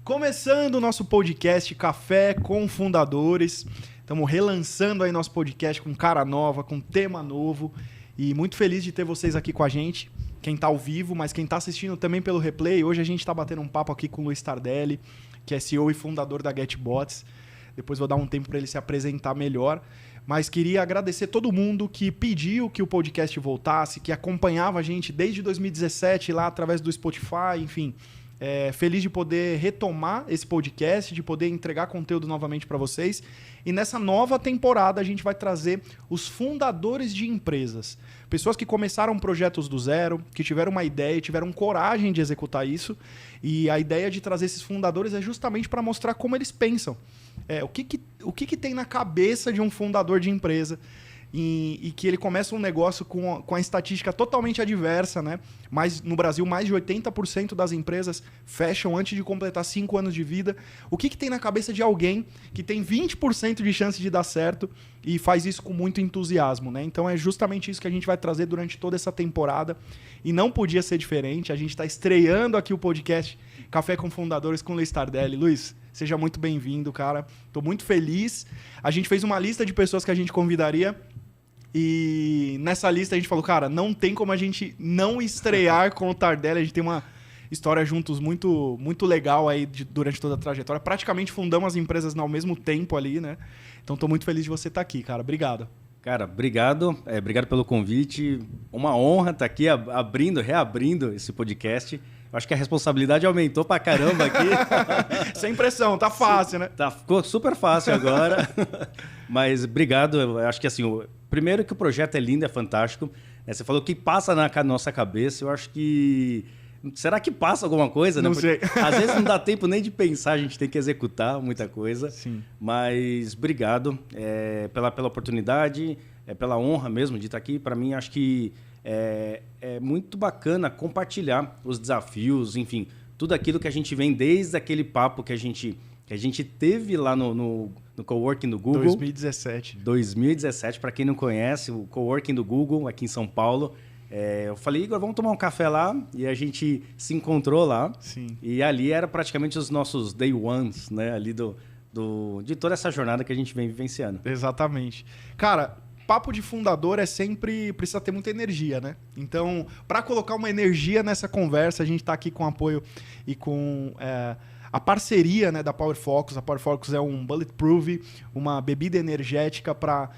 Começando o nosso podcast Café com Fundadores. Estamos relançando aí nosso podcast com cara nova, com tema novo. E muito feliz de ter vocês aqui com a gente. Quem está ao vivo, mas quem está assistindo também pelo replay. Hoje a gente está batendo um papo aqui com o Luiz Tardelli, que é CEO e fundador da GetBots. Depois vou dar um tempo para ele se apresentar melhor. Mas queria agradecer todo mundo que pediu que o podcast voltasse, que acompanhava a gente desde 2017 lá através do Spotify, enfim. Feliz de poder retomar esse podcast, de poder entregar conteúdo novamente para vocês. E nessa nova temporada a gente vai trazer os fundadores de empresas. Pessoas que começaram projetos do zero, que tiveram uma ideia, tiveram coragem de executar isso. E a ideia de trazer esses fundadores é justamente para mostrar como eles pensam. O que tem na cabeça de um fundador de empresa e que ele começa um negócio com a estatística totalmente adversa, né? Mas no Brasil, mais de 80% das empresas fecham antes de completar 5 anos de vida. O que tem na cabeça de alguém que tem 20% de chance de dar certo e faz isso com muito entusiasmo, né? Então é justamente isso que a gente vai trazer durante toda essa temporada e não podia ser diferente. A gente está estreando aqui o podcast Café com Fundadores com o Luiz Tardelli. Luiz, seja muito bem-vindo, cara. Estou muito feliz. A gente fez uma lista de pessoas que a gente convidaria e nessa lista a gente falou, cara, não tem como a gente não estrear com o Tardelli. A gente tem uma história juntos muito, muito legal aí durante toda a trajetória. Praticamente fundamos as empresas ao mesmo tempo ali, né? Então estou muito feliz de você estar aqui, cara. Obrigado. Cara, obrigado. Obrigado pelo convite. Uma honra estar aqui reabrindo esse podcast. Eu acho que a responsabilidade aumentou pra caramba aqui. Sem pressão, tá fácil, né? Ficou super fácil agora. Mas obrigado. Eu acho que assim, primeiro que o projeto é lindo, é fantástico. Você falou que passa na nossa cabeça. Eu acho que... Será que passa alguma coisa? Não né? sei. Às vezes não dá tempo nem de pensar, a gente tem que executar muita coisa. Sim. Mas obrigado pela oportunidade, pela honra mesmo de estar aqui. Para mim, acho que é muito bacana compartilhar os desafios, enfim, tudo aquilo que a gente vem desde aquele papo que a gente teve lá no Coworking do Google. 2017. 2017, para quem não conhece, o Coworking do Google, aqui em São Paulo. Eu falei, Igor, vamos tomar um café lá. E a gente se encontrou lá. Sim. E ali era praticamente os nossos day ones, né? Ali de toda essa jornada que a gente vem vivenciando. Exatamente. Cara, papo de fundador precisa ter muita energia, né? Então, para colocar uma energia nessa conversa, a gente está aqui com apoio e com a parceria, né, da Power Focus. A Power Focus é um Bulletproof, uma bebida energética para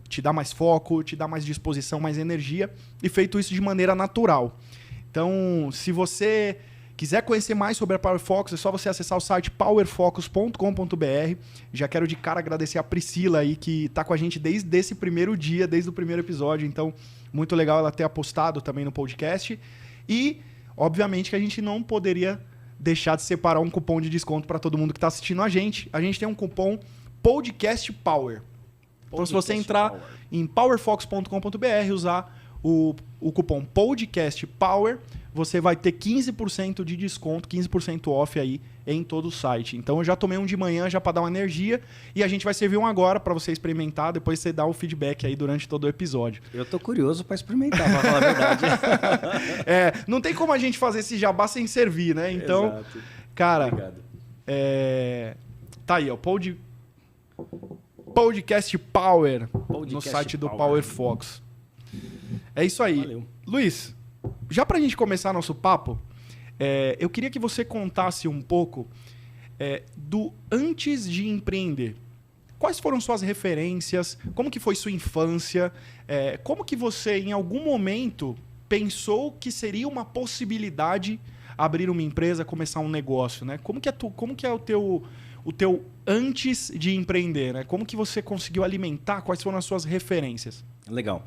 te dar mais foco, te dar mais disposição, mais energia, e feito isso de maneira natural. Então, se você quiser conhecer mais sobre a Power Focus, é só você acessar o site powerfocus.com.br. Já quero de cara agradecer a Priscila aí, que está com a gente desde esse primeiro dia, desde o primeiro episódio. Então, muito legal ela ter apostado também no podcast. E, obviamente, que a gente não poderia deixar de separar um cupom de desconto para todo mundo que está assistindo a gente. A gente tem um cupom Podcast Power. Então, se você entrar em powerfox.com.br, usar o cupom Podcast Power, você vai ter 15% de desconto, 15% off aí em todo o site. Então, eu já tomei um de manhã já para dar uma energia e a gente vai servir um agora para você experimentar, depois você dá o feedback aí durante todo o episódio. Eu tô curioso para experimentar, para falar a verdade. Não tem como a gente fazer esse jabá sem servir, né? Então, exato. Cara, obrigado. Tá aí, ó, Podcast Power no site do Power Fox. É isso aí. Valeu. Luiz, já pra gente começar nosso papo, eu queria que você contasse um pouco do antes de empreender. Quais foram suas referências? Como que foi sua infância? Como que você, em algum momento, pensou que seria uma possibilidade abrir uma empresa, começar um negócio, né? Como que é o teu antes de empreender, né? Como que você conseguiu alimentar? Quais foram as suas referências? Legal.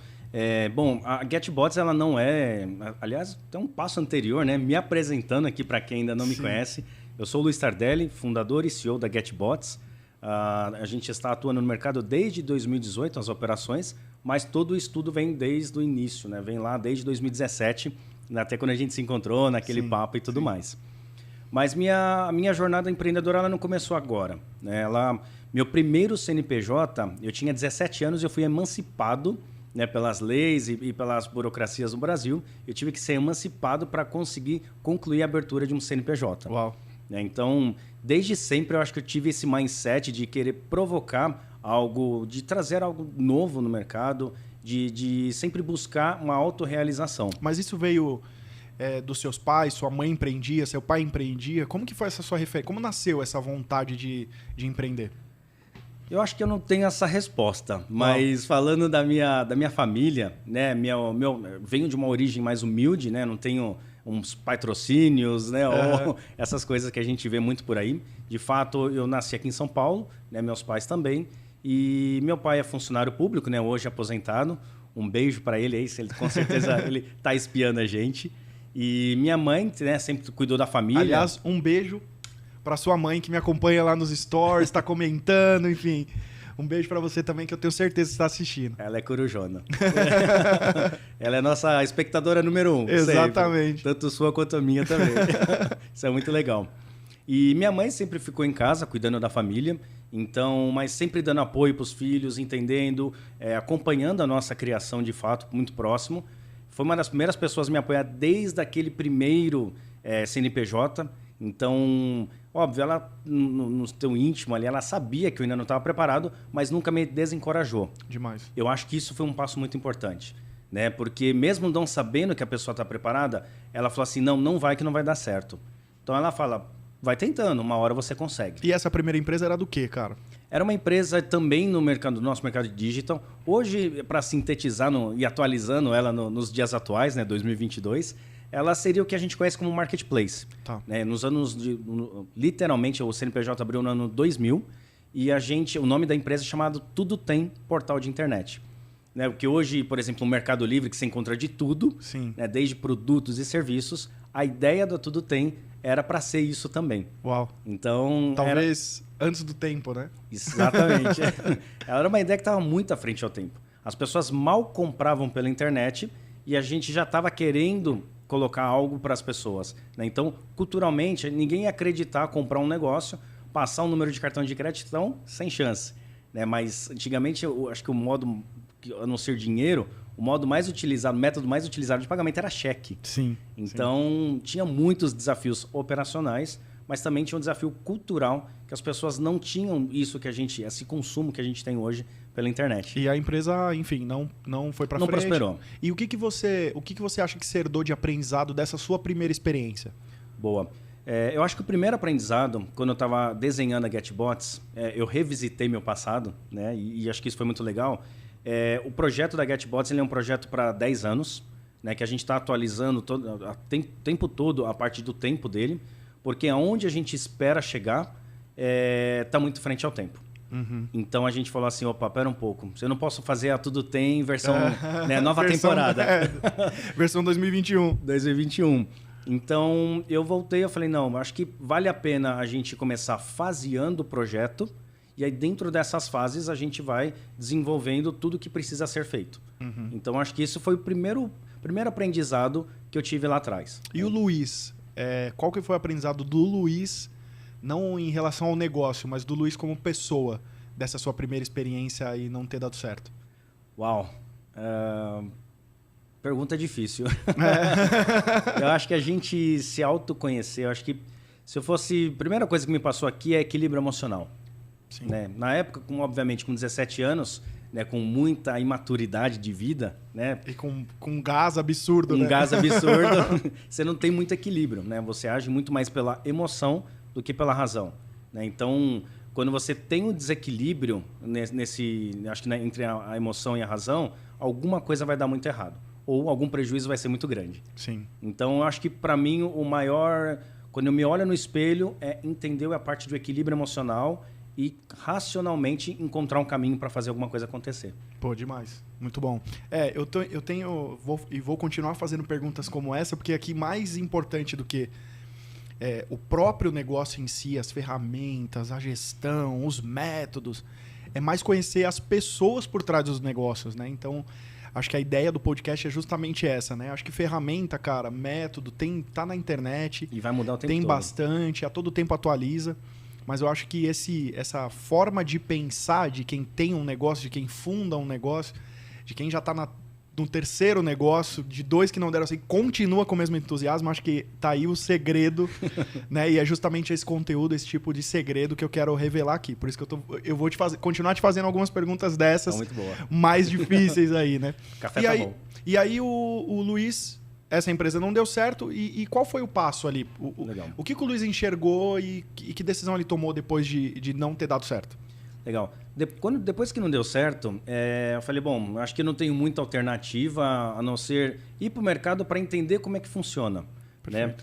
Bom, a GetBots, ela não é... Aliás, tem um passo anterior, né? Me apresentando aqui para quem ainda não me conhece. Eu sou o Luiz Tardelli, fundador e CEO da GetBots. A gente está atuando no mercado desde 2018, as operações, mas todo o estudo vem desde o início, né? Vem lá desde 2017, até quando a gente se encontrou naquele papo e tudo mais. Mas minha jornada empreendedora ela não começou agora, né? Meu primeiro CNPJ, eu tinha 17 anos e eu fui emancipado, né, pelas leis e pelas burocracias do Brasil. Eu tive que ser emancipado para conseguir concluir a abertura de um CNPJ. Uau. Então, desde sempre eu acho que eu tive esse mindset de querer provocar algo, de trazer algo novo no mercado, de sempre buscar uma autorrealização. Mas isso veio dos seus pais? Sua mãe empreendia? Seu pai empreendia? Como que foi essa sua referência? Como nasceu essa vontade de empreender? Eu acho que eu não tenho essa resposta, mas falando da minha família, né, venho de uma origem mais humilde, né, não tenho uns patrocínios, né, ou essas coisas que a gente vê muito por aí. De fato, eu nasci aqui em São Paulo, né, meus pais também, e meu pai é funcionário público, né, hoje aposentado. Um beijo para ele aí, ele com certeza ele tá espiando a gente. E minha mãe, né, sempre cuidou da família. Aliás, um beijo para sua mãe que me acompanha lá nos stories, está comentando, enfim. Um beijo para você também, que eu tenho certeza que está assistindo. Ela é corujona. Ela é nossa espectadora número 1. Exatamente. Sempre. Tanto sua quanto a minha também. Isso é muito legal. E minha mãe sempre ficou em casa, cuidando da família, então, mas sempre dando apoio para os filhos, entendendo, acompanhando a nossa criação de fato, muito próximo. Foi uma das primeiras pessoas a me apoiar desde aquele primeiro CNPJ. Então, óbvio, ela no seu íntimo ali, ela sabia que eu ainda não estava preparado, mas nunca me desencorajou. Demais. Eu acho que isso foi um passo muito importante, né? Porque mesmo não sabendo que a pessoa está preparada, ela falou assim, não vai que não vai dar certo. Então ela fala, vai tentando, uma hora você consegue. E essa primeira empresa era do quê, cara? Era uma empresa também no nosso mercado de digital. Hoje, para sintetizar e atualizando ela nos dias atuais, né, 2022, ela seria o que a gente conhece como marketplace. Tá. Nos anos literalmente, o CNPJ abriu no ano 2000 e o nome da empresa é chamado Tudo Tem Portal de Internet. Né, porque hoje, por exemplo, no Mercado Livre, que você encontra de tudo, né, desde produtos e serviços, a ideia do Tudo Tem era para ser isso também. Uau. Então, talvez antes do tempo, né? Exatamente. Ela era uma ideia que estava muito à frente ao tempo. As pessoas mal compravam pela internet e a gente já estava querendo colocar algo para as pessoas, né? Então, culturalmente, ninguém ia acreditar, comprar um negócio, passar um número de cartão de crédito, então, sem chance, né? Mas, antigamente, eu acho que o modo, a não ser dinheiro, o método mais utilizado de pagamento era cheque. Sim. Então, tinha muitos desafios operacionais, mas também tinha um desafio cultural, que as pessoas não tinham isso esse consumo que a gente tem hoje pela internet. E a empresa, enfim, não foi para frente. Não prosperou. E o que você acha que você herdou de aprendizado dessa sua primeira experiência? Boa. Eu acho que o primeiro aprendizado, quando eu estava desenhando a GetBots, eu revisitei meu passado, né? E acho que isso foi muito legal. O projeto da GetBots ele é um projeto para 10 anos, né? Que a gente está atualizando o tempo todo a parte do tempo dele, porque aonde a gente espera chegar está muito frente ao tempo. Uhum. Então a gente falou assim, opa, pera um pouco, eu não posso fazer a Tudo Tem versão nova temporada. Versão 2021. 2021. Então eu voltei, eu falei, não, acho que vale a pena a gente começar faseando o projeto e aí dentro dessas fases a gente vai desenvolvendo tudo que precisa ser feito. Uhum. Então acho que isso foi o primeiro aprendizado que eu tive lá atrás. E o Luiz? Qual que foi o aprendizado do Luiz, não em relação ao negócio, mas do Luiz como pessoa, dessa sua primeira experiência e não ter dado certo? Uau! Pergunta difícil. Eu acho que a gente se autoconhecer, eu acho que se eu fosse... A primeira coisa que me passou aqui é equilíbrio emocional. Sim. Né? Na época, obviamente, com 17 anos, né, com muita imaturidade de vida, né? E com gás absurdo, né? Gás absurdo, você não tem muito equilíbrio, né? Você age muito mais pela emoção do que pela razão, né? Então, quando você tem um desequilíbrio acho que entre a emoção e a razão, alguma coisa vai dar muito errado. Ou algum prejuízo vai ser muito grande. Sim. Então, eu acho que, para mim, o maior... Quando eu me olho no espelho, é entender a parte do equilíbrio emocional e racionalmente encontrar um caminho para fazer alguma coisa acontecer. Pô, demais. Muito bom. Vou continuar fazendo perguntas como essa, porque aqui mais importante do que o próprio negócio em si, as ferramentas, a gestão, os métodos, é mais conhecer as pessoas por trás dos negócios, né? Então, acho que a ideia do podcast é justamente essa, né? Acho que ferramenta, cara, método, tá na internet. E vai mudar o tempo todo. Tem bastante, a todo tempo atualiza. Mas eu acho que essa forma de pensar de quem tem um negócio, de quem funda um negócio, de quem já está no terceiro negócio, de 2 que não deram assim, continua com o mesmo entusiasmo. Acho que tá aí o segredo, né? E é justamente esse conteúdo, esse tipo de segredo que eu quero revelar aqui. Por isso que eu vou continuar te fazendo algumas perguntas dessas muito boa. mais difíceis aí, né? Café e tá aí, bom. E aí o Luiz, essa empresa não deu certo. E qual foi o passo ali? Legal. O que o Luiz enxergou e que decisão ele tomou depois de não ter dado certo? Legal. Depois que não deu certo, eu falei, bom, acho que não tenho muita alternativa a não ser ir para o mercado para entender como é que funciona. Né?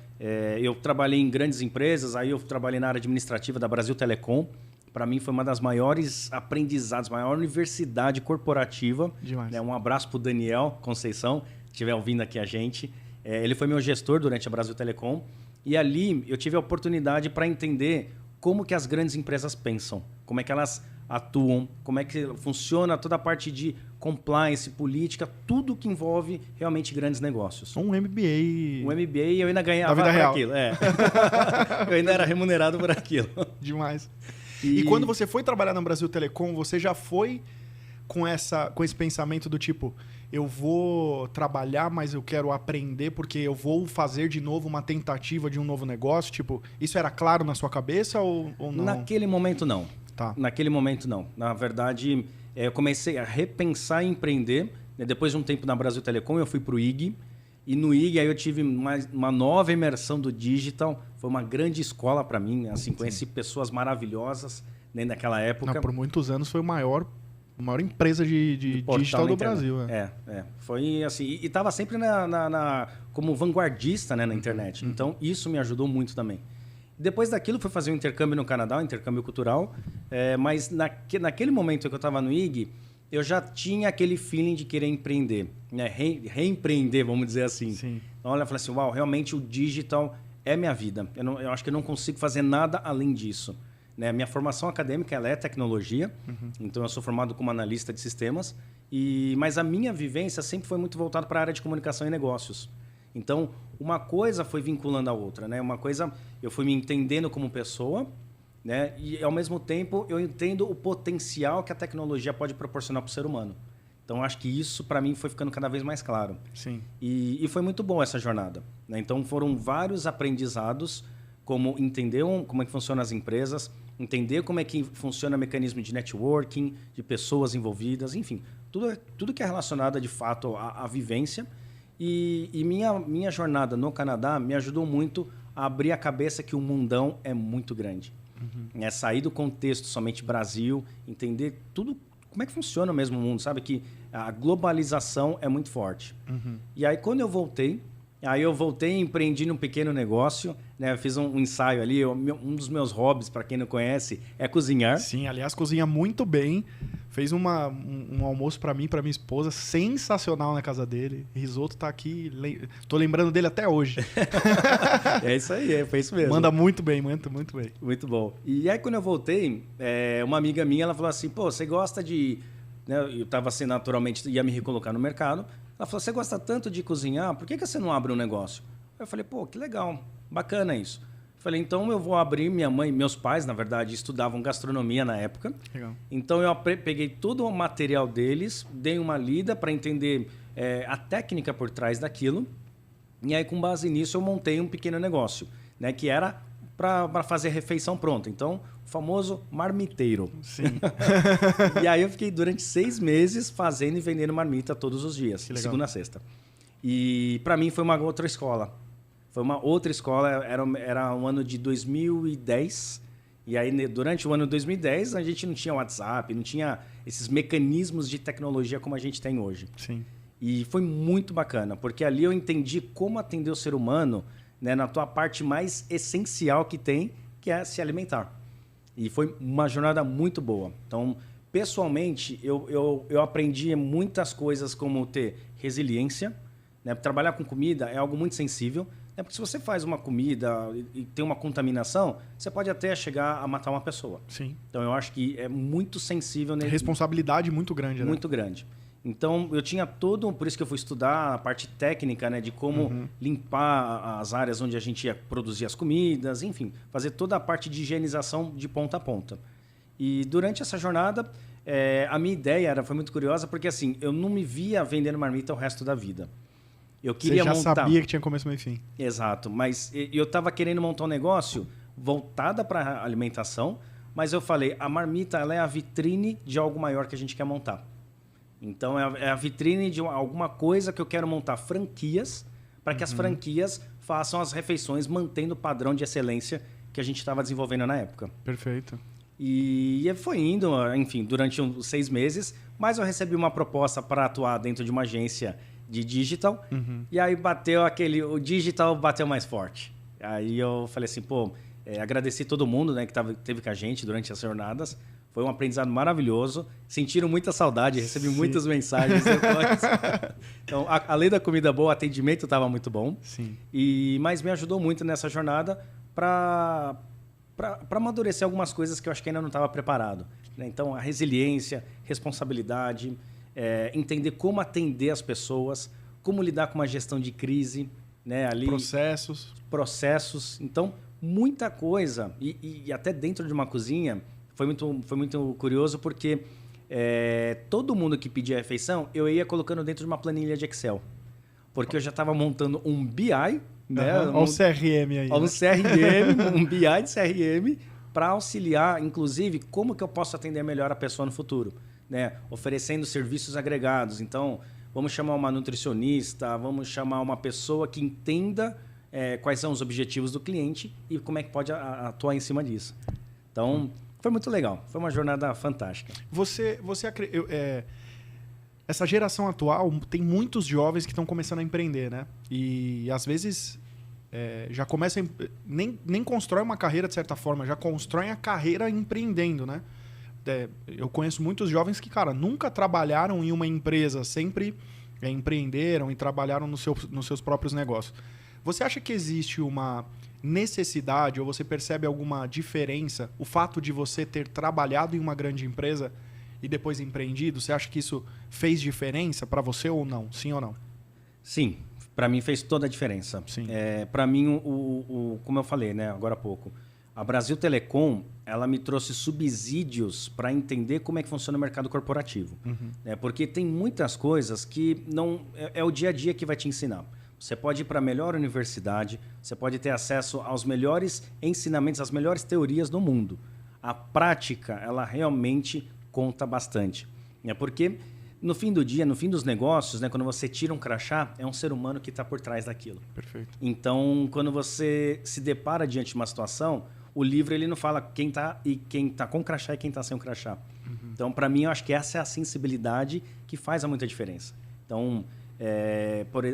Eu trabalhei em grandes empresas, aí eu trabalhei na área administrativa da Brasil Telecom. Para mim foi uma das maiores aprendizados, maior universidade corporativa. Demais. Né? Um abraço para o Daniel Conceição, que estiver ouvindo aqui a gente. Ele foi meu gestor durante a Brasil Telecom. E ali eu tive a oportunidade para entender como que as grandes empresas pensam, como é que elas atuam, como é que funciona toda a parte de compliance, política, tudo que envolve realmente grandes negócios. Um MBA. Um MBA eu ainda ganhava da vida por real. aquilo. Eu ainda era remunerado por aquilo. Demais. E quando você foi trabalhar na Brasil Telecom, você já foi com esse pensamento do tipo, eu vou trabalhar, mas eu quero aprender porque eu vou fazer de novo uma tentativa de um novo negócio? Tipo, isso era claro na sua cabeça ou não? Naquele momento, não. Tá. Naquele momento, não. Na verdade, eu comecei a repensar e empreender. Depois de um tempo na Brasil Telecom, eu fui para o IG. E no IG, aí eu tive uma nova imersão do digital. Foi uma grande escola para mim. Assim, conheci pessoas maravilhosas naquela época. Não, por muitos anos foi a maior empresa de digital do Brasil. Foi assim. E estava sempre como vanguardista, né, na internet. Então, isso me ajudou muito também. Depois daquilo, fui fazer um intercâmbio no Canadá, um intercâmbio cultural. Mas naquele momento que eu estava no IG, eu já tinha aquele feeling de querer empreender, né? Reempreender, vamos dizer assim. Sim. Então, eu falei assim, uau, realmente o digital é minha vida. Eu acho que eu não consigo fazer nada além disso. Né? Minha formação acadêmica ela é tecnologia, então eu sou formado como analista de sistemas, mas a minha vivência sempre foi muito voltada para a área de comunicação e negócios. Então, uma coisa foi vinculando a outra. Né? Uma coisa, eu fui me entendendo como pessoa, né? E, ao mesmo tempo, eu entendo o potencial que a tecnologia pode proporcionar para o ser humano. Então, acho que isso, para mim, foi ficando cada vez mais claro. Sim. E foi muito bom essa jornada. Né? Então, foram vários aprendizados, como entender como é que funcionam as empresas, entender como é que funciona o mecanismo de networking, de pessoas envolvidas, enfim, tudo que é relacionado, de fato, à vivência. E minha jornada no Canadá me ajudou muito a abrir a cabeça que o mundão é muito grande. Sair do contexto somente Brasil, entender tudo, como é que funciona mesmo o mundo, sabe? Que a globalização é muito forte. E aí, quando eu voltei e empreendi num pequeno negócio, né? Eu fiz um ensaio ali. Um dos meus hobbies, para quem não conhece, é cozinhar. Sim, aliás, cozinha muito bem. Fez um almoço para mim e para minha esposa, sensacional na casa dele. Risoto tá aqui, tô lembrando dele até hoje. É isso aí, foi isso mesmo. Manda muito bem, muito bem. Muito bom. E aí, quando eu voltei, uma amiga minha, ela falou assim, pô, você gosta de... Né, eu estava assim, naturalmente, ia me recolocar no mercado. Ela falou, você gosta tanto de cozinhar, por que você não abre um negócio? Eu falei, pô, que legal, bacana isso. Eu falei, então eu vou abrir. Meus pais, na verdade, estudavam gastronomia na época. Legal. Então eu peguei todo o material deles, dei uma lida para entender a técnica por trás daquilo. E aí, com base nisso, eu montei um pequeno negócio, né, que era para fazer refeição pronta. Então, o famoso marmiteiro. Sim. E aí eu fiquei durante 6 meses fazendo e vendendo marmita todos os dias, de segunda a sexta. E para mim foi uma outra escola. Foi uma outra escola, era um ano de 2010. E aí, durante o ano de 2010, a gente não tinha WhatsApp, não tinha esses mecanismos de tecnologia como a gente tem hoje. Sim. E foi muito bacana, porque ali eu entendi como atender o ser humano, né, na tua parte mais essencial que tem, que é se alimentar. E foi uma jornada muito boa. Então, pessoalmente, eu aprendi muitas coisas, como ter resiliência. Né? Trabalhar com comida é algo muito sensível. Né? Porque se você faz uma comida e tem uma contaminação, você pode até chegar a matar uma pessoa. Sim. Então, eu acho que é muito sensível. Responsabilidade muito grande, né? Muito grande. Então, eu tinha todo... Por isso que eu fui estudar a parte técnica, né, de como limpar as áreas onde a gente ia produzir as comidas, enfim, fazer toda a parte de higienização de ponta a ponta. E durante essa jornada, A minha ideia foi muito curiosa, porque assim, eu não me via vendendo marmita o resto da vida. Eu queria Você já montar... sabia que tinha começo, meio e fim. Exato, mas eu estava querendo montar um negócio voltada para alimentação, mas eu falei, a marmita ela é a vitrine de algo maior que a gente quer montar. Então, é a vitrine de alguma coisa que eu quero montar franquias, para que as franquias façam as refeições mantendo o padrão de excelência que a gente estava desenvolvendo na época. Perfeito. E foi indo, enfim, durante uns 6 meses, mas eu recebi uma proposta para atuar dentro de uma agência de digital, e aí o digital bateu mais forte. Aí eu falei assim, agradeci todo mundo, né, que teve com a gente durante as jornadas. Foi um aprendizado maravilhoso. Sentiram muita saudade, recebi muitas mensagens depois. Então, além da comida boa, o atendimento estava muito bom. Sim. Mas me ajudou muito nessa jornada para amadurecer algumas coisas que eu acho que ainda não estava preparado. Né? Então, a resiliência, responsabilidade, entender como atender as pessoas, como lidar com uma gestão de crise. Né? Ali, processos. Então, muita coisa. E até dentro de uma cozinha... Foi muito curioso porque todo mundo que pedia refeição, eu ia colocando dentro de uma planilha de Excel. Porque eu já estava montando um BI, né? Olha o CRM aí. Olha um CRM, um BI de CRM, para auxiliar, inclusive, como que eu posso atender melhor a pessoa no futuro. Né? Oferecendo serviços agregados. Então, vamos chamar uma nutricionista, vamos chamar uma pessoa que entenda quais são os objetivos do cliente e como é que pode atuar em cima disso. Então... Foi muito legal. Foi uma jornada fantástica. Essa geração atual tem muitos jovens que estão começando a empreender, né? E às vezes já começam... Nem constrói uma carreira de certa forma, já constroem a carreira empreendendo, né? Eu conheço muitos jovens que, cara, nunca trabalharam em uma empresa, sempre empreenderam e trabalharam nos seus próprios negócios. Você acha que existe uma necessidade ou você percebe alguma diferença, o fato de você ter trabalhado em uma grande empresa e depois empreendido, você acha que isso fez diferença para você ou não? Sim ou não? Sim, para mim fez toda a diferença. Para mim, como eu falei, né, agora há pouco, a Brasil Telecom, ela me trouxe subsídios para entender como é que funciona o mercado corporativo. Porque tem muitas coisas que não é o dia a dia que vai te ensinar. Você pode ir para a melhor universidade, você pode ter acesso aos melhores ensinamentos, às melhores teorias do mundo. A prática, ela realmente conta bastante. Porque no fim do dia, no fim dos negócios, né, quando você tira um crachá, é um ser humano que está por trás daquilo. Perfeito. Então, quando você se depara diante de uma situação, o livro ele não fala quem está com crachá e quem está sem o crachá. Então, para mim, eu acho que essa é a sensibilidade que faz muita diferença. Então...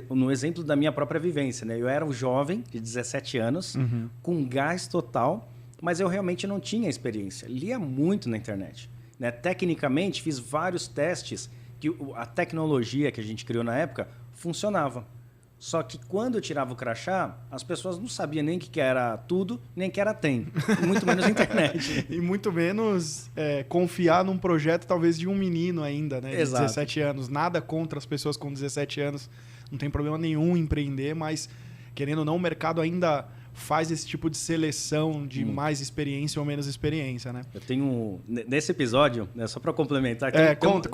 no exemplo da minha própria vivência, né? Eu era um jovem de 17 anos, com gás total, mas eu realmente não tinha experiência. Lia muito na internet. Né? Tecnicamente, fiz vários testes que a tecnologia que a gente criou na época funcionava. Só que quando eu tirava o crachá, as pessoas não sabiam nem o que era tudo, nem o que era tem. Muito menos a internet. E muito menos confiar num projeto talvez de um menino ainda, né? De Exato. 17 anos. Nada contra as pessoas com 17 anos. Não tem problema nenhum em empreender, mas querendo ou não, o mercado ainda faz esse tipo de seleção de mais experiência ou menos experiência, né? Eu tenho... Nesse episódio, né, só para complementar... Conta.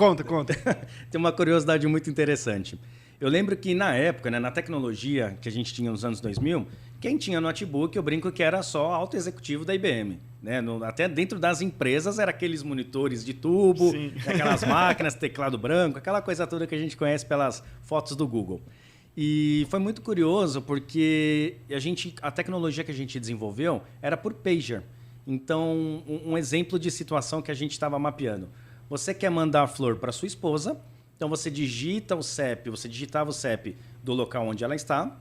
Tem uma curiosidade muito interessante. Eu lembro que na época, né, na tecnologia que a gente tinha nos anos 2000, quem tinha notebook, eu brinco que era só alto executivo da IBM. Né? Até dentro das empresas, era aqueles monitores de tubo, aquelas máquinas, teclado branco, aquela coisa toda que a gente conhece pelas fotos do Google. E foi muito curioso porque a tecnologia que a gente desenvolveu era por pager. Então, um exemplo de situação que a gente estava mapeando. Você quer mandar a flor para sua esposa... Então, você digitava o CEP do local onde ela está,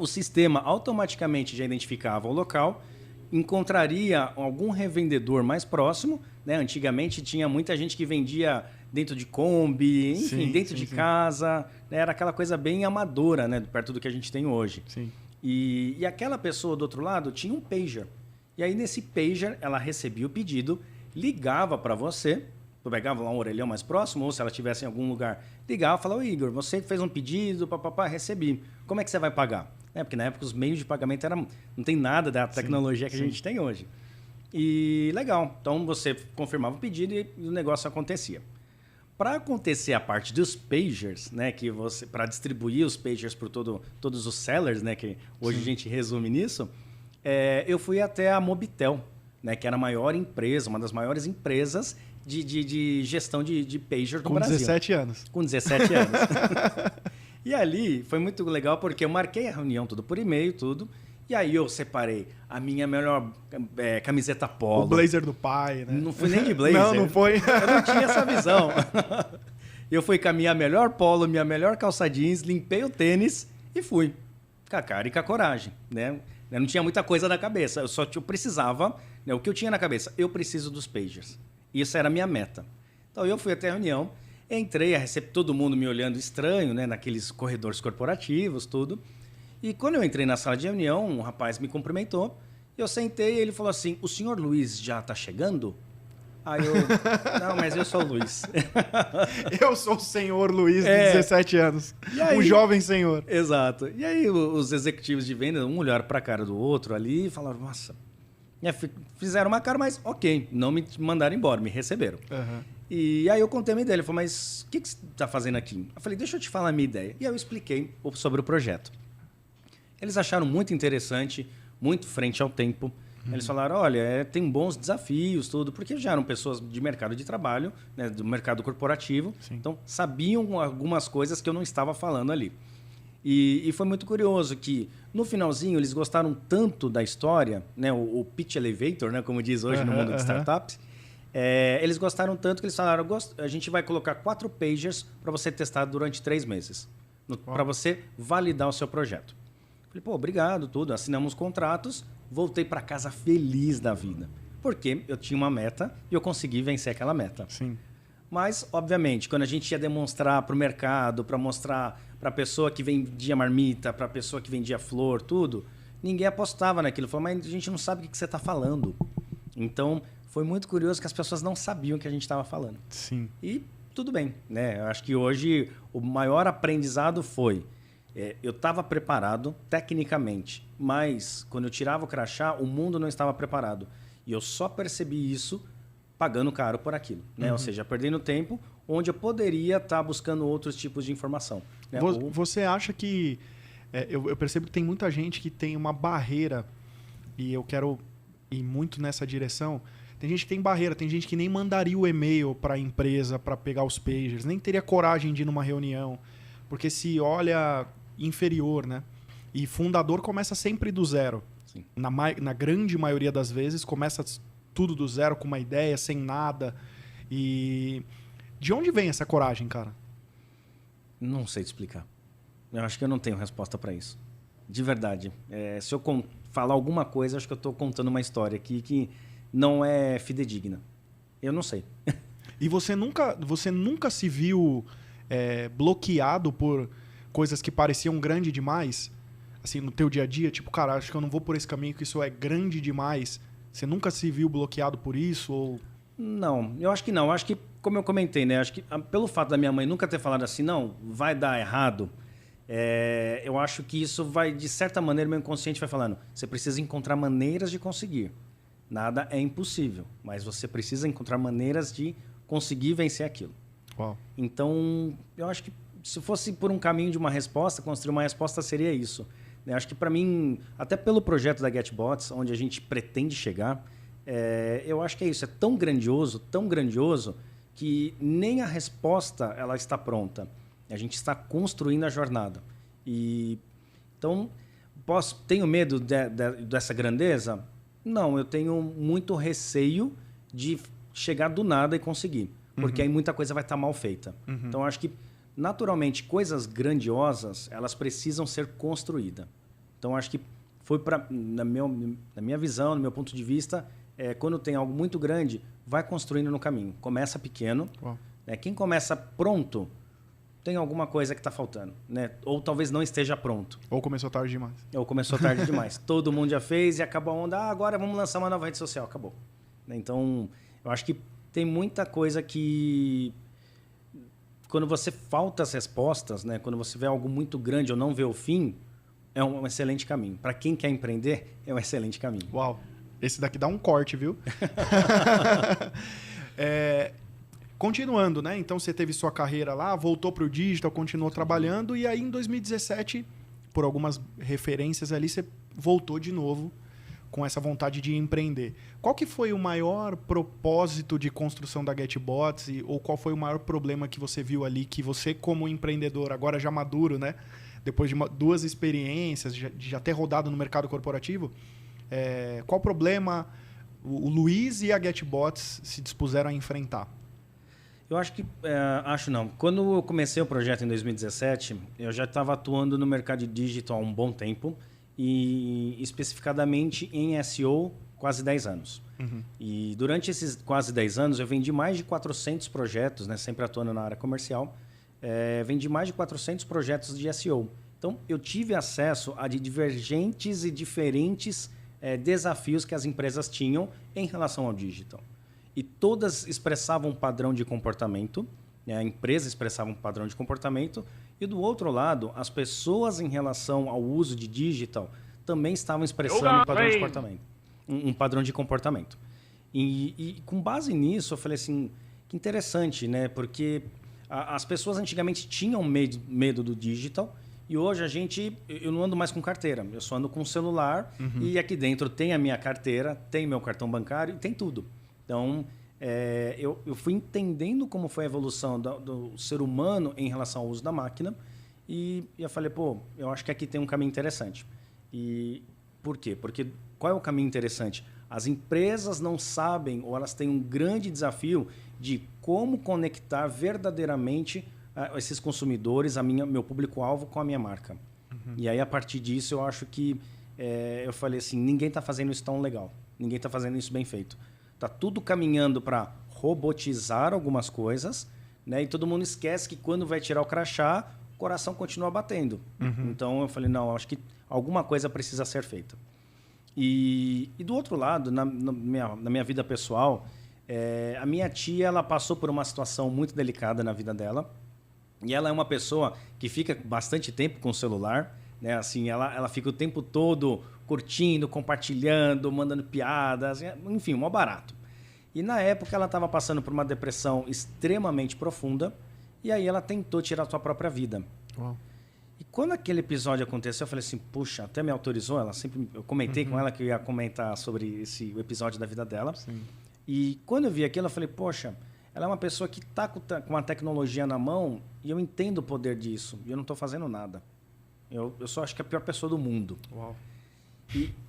o sistema automaticamente já identificava o local, encontraria algum revendedor mais próximo, né? Antigamente tinha muita gente que vendia dentro de Kombi, enfim, dentro de casa, né? Era aquela coisa bem amadora, né? Perto do que a gente tem hoje. Sim. E aquela pessoa do outro lado tinha um pager. E aí, nesse pager, ela recebia o pedido, ligava para você... Eu pegava lá um orelhão mais próximo, ou se ela estivesse em algum lugar, ligava e falava, Igor, você fez um pedido, recebi. Como é que você vai pagar? Porque na época os meios de pagamento não tem nada da tecnologia que a gente tem hoje. E legal. Então você confirmava o pedido e o negócio acontecia. Para acontecer a parte dos pagers, né, que você para distribuir os pagers por todos os sellers, né, que hoje a gente resume nisso, eu fui até a Mobitel, né, que era a maior empresa, uma das maiores empresas de gestão de pager do Brasil. Com 17 anos. Com 17 anos. E ali foi muito legal porque eu marquei a reunião tudo por e-mail, tudo. E aí eu separei a minha melhor camiseta polo. O blazer do pai, né? Não fui nem de blazer. Não foi. Eu não tinha essa visão. Eu fui com a minha melhor polo, minha melhor calça jeans, limpei o tênis e fui. Com a cara e com a coragem, né? Eu não tinha muita coisa na cabeça. Eu precisava, né? O que eu tinha na cabeça? Eu preciso dos pagers. Isso era a minha meta. Então eu fui até a reunião, entrei, a receber todo mundo me olhando estranho, né? Naqueles corredores corporativos, tudo. E quando eu entrei na sala de reunião, um rapaz me cumprimentou. Eu sentei e ele falou assim, o senhor Luiz já está chegando? Aí eu, não, mas eu sou o Luiz. Eu sou o senhor Luiz, de 17 anos. Aí, o jovem senhor. Exato. E aí os executivos de venda, um olharam para a cara do outro ali e falaram, nossa... Fizeram uma cara, mas ok, não me mandaram embora, me receberam. Uhum. E aí eu contei a minha ideia. Ele falou, mas o que você está fazendo aqui? Eu falei, deixa eu te falar a minha ideia. E aí eu expliquei sobre o projeto. Eles acharam muito interessante, muito frente ao tempo. Eles falaram, olha, tem bons desafios, tudo, porque já eram pessoas de mercado de trabalho, né, do mercado corporativo. Sim. Então, sabiam algumas coisas que eu não estava falando ali. E foi muito curioso que, no finalzinho, eles gostaram tanto da história, né, o pitch elevator, né, como diz hoje no mundo de startups, eles gostaram tanto que eles falaram, a gente vai colocar 4 pagers para você testar durante 3 meses, para você validar o seu projeto. Falei, pô, obrigado, tudo. Assinamos contratos, voltei para casa feliz da vida. Porque eu tinha uma meta e eu consegui vencer aquela meta. Sim. Mas, obviamente, quando a gente ia demonstrar para o mercado, para mostrar para a pessoa que vendia marmita, para a pessoa que vendia flor, tudo, ninguém apostava naquilo. Falou, mas a gente não sabe o que você está falando. Então, foi muito curioso que as pessoas não sabiam o que a gente estava falando. Sim. E tudo bem, né? Eu acho que hoje o maior aprendizado foi... eu estava preparado tecnicamente, mas quando eu tirava o crachá, o mundo não estava preparado. E eu só percebi isso pagando caro por aquilo. Né? Ou seja, perdendo tempo onde eu poderia estar buscando outros tipos de informação. Né? Você acha que... eu percebo que tem muita gente que tem uma barreira, e eu quero ir muito nessa direção. Tem gente que tem barreira, tem gente que nem mandaria o e-mail para a empresa para pegar os pagers, nem teria coragem de ir numa reunião, porque se olha... inferior, né? E fundador começa sempre do zero. Sim. Na grande maioria das vezes, começa tudo do zero, com uma ideia, sem nada. E de onde vem essa coragem, cara? Não sei te explicar. Eu acho que eu não tenho resposta para isso. De verdade. Se eu falar alguma coisa, acho que eu estou contando uma história aqui que não é fidedigna. Eu não sei. E você nunca se viu bloqueado por... coisas que pareciam grande demais, assim, no teu dia a dia, tipo, cara, acho que eu não vou por esse caminho, que isso é grande demais. Você nunca se viu bloqueado por isso? Ou... Não, eu acho que não. Eu acho que, como eu comentei, né? Acho que pelo fato da minha mãe nunca ter falado assim, não, vai dar errado, eu acho que isso vai, de certa maneira, meu inconsciente vai falando, você precisa encontrar maneiras de conseguir. Nada é impossível, mas você precisa encontrar maneiras de conseguir vencer aquilo. Uau. Então, eu acho que se fosse por um caminho de uma resposta, construir uma resposta seria isso. Acho que para mim, até pelo projeto da GetBots, onde a gente pretende chegar, eu acho que é isso. É tão grandioso, que nem a resposta ela está pronta. A gente está construindo a jornada. Então, tenho medo dessa grandeza? Não, eu tenho muito receio de chegar do nada e conseguir. Porque aí muita coisa vai estar mal feita. Então, acho que naturalmente, coisas grandiosas, elas precisam ser construídas. Então, acho que foi na minha visão, no meu ponto de vista, quando tem algo muito grande, vai construindo no caminho. Começa pequeno. Quem começa pronto, tem alguma coisa que está faltando. Né? Ou talvez não esteja pronto. Ou começou tarde demais. Todo mundo já fez e acabou a onda. Agora vamos lançar uma nova rede social. Acabou. Então, eu acho que tem muita coisa que... Quando você falta as respostas, né? Quando você vê algo muito grande ou não vê o fim, é um excelente caminho. Para quem quer empreender, é um excelente caminho. Uau! Esse daqui dá um corte, viu? Continuando, né? Então você teve sua carreira lá, voltou para o digital, continuou trabalhando e aí em 2017, por algumas referências ali, você voltou de novo com essa vontade de empreender. Qual que foi o maior propósito de construção da GetBots ou qual foi o maior problema que você viu ali que você como empreendedor, agora já maduro, né? Depois de duas experiências, de já ter rodado no mercado corporativo, qual problema o Luiz e a GetBots se dispuseram a enfrentar? Eu acho que... acho não. Quando eu comecei o projeto em 2017, eu já estava atuando no mercado de digital há um bom tempo e especificadamente em SEO quase 10 anos. Uhum. E durante esses quase 10 anos eu vendi mais de 400 projetos, né, sempre atuando na área comercial, vendi mais de 400 projetos de SEO. Então eu tive acesso a divergentes e diferentes desafios que as empresas tinham em relação ao digital. E todas expressavam um padrão de comportamento, né? A empresa expressava um padrão de comportamento e, do outro lado, as pessoas, em relação ao uso de digital, também estavam expressando um padrão de comportamento. Um padrão de comportamento. E com base nisso, eu falei assim, que interessante, né? Porque as pessoas antigamente tinham medo do digital e hoje eu não ando mais com carteira, eu só ando com celular e aqui dentro tem a minha carteira, tem meu cartão bancário e tem tudo. Então, eu fui entendendo como foi a evolução do ser humano em relação ao uso da máquina e eu falei, eu acho que aqui tem um caminho interessante. E por quê? Porque qual é o caminho interessante? As empresas não sabem ou elas têm um grande desafio de como conectar verdadeiramente esses consumidores, meu público-alvo com a minha marca. E aí, a partir disso, eu acho que eu falei assim, ninguém está fazendo isso tão legal, ninguém está fazendo isso bem feito. Está tudo caminhando para robotizar algumas coisas, né? E todo mundo esquece que quando vai tirar o crachá, o coração continua batendo. Então eu falei, não, acho que alguma coisa precisa ser feita. E do outro lado, na minha vida pessoal, a minha tia ela passou por uma situação muito delicada na vida dela. E ela é uma pessoa que fica bastante tempo com o celular, né? Assim, ela fica o tempo todo curtindo, compartilhando, mandando piadas, enfim, mó barato. E na época ela estava passando por uma depressão extremamente profunda e aí ela tentou tirar a sua própria vida. Uau. E quando aquele episódio aconteceu, eu falei assim, puxa, até me autorizou, eu comentei com ela que eu ia comentar sobre o episódio da vida dela. Sim. E quando eu vi aquilo, eu falei, poxa, ela é uma pessoa que está com a tecnologia na mão e eu entendo o poder disso e eu não estou fazendo nada. Eu só acho que é a pior pessoa do mundo. Uau.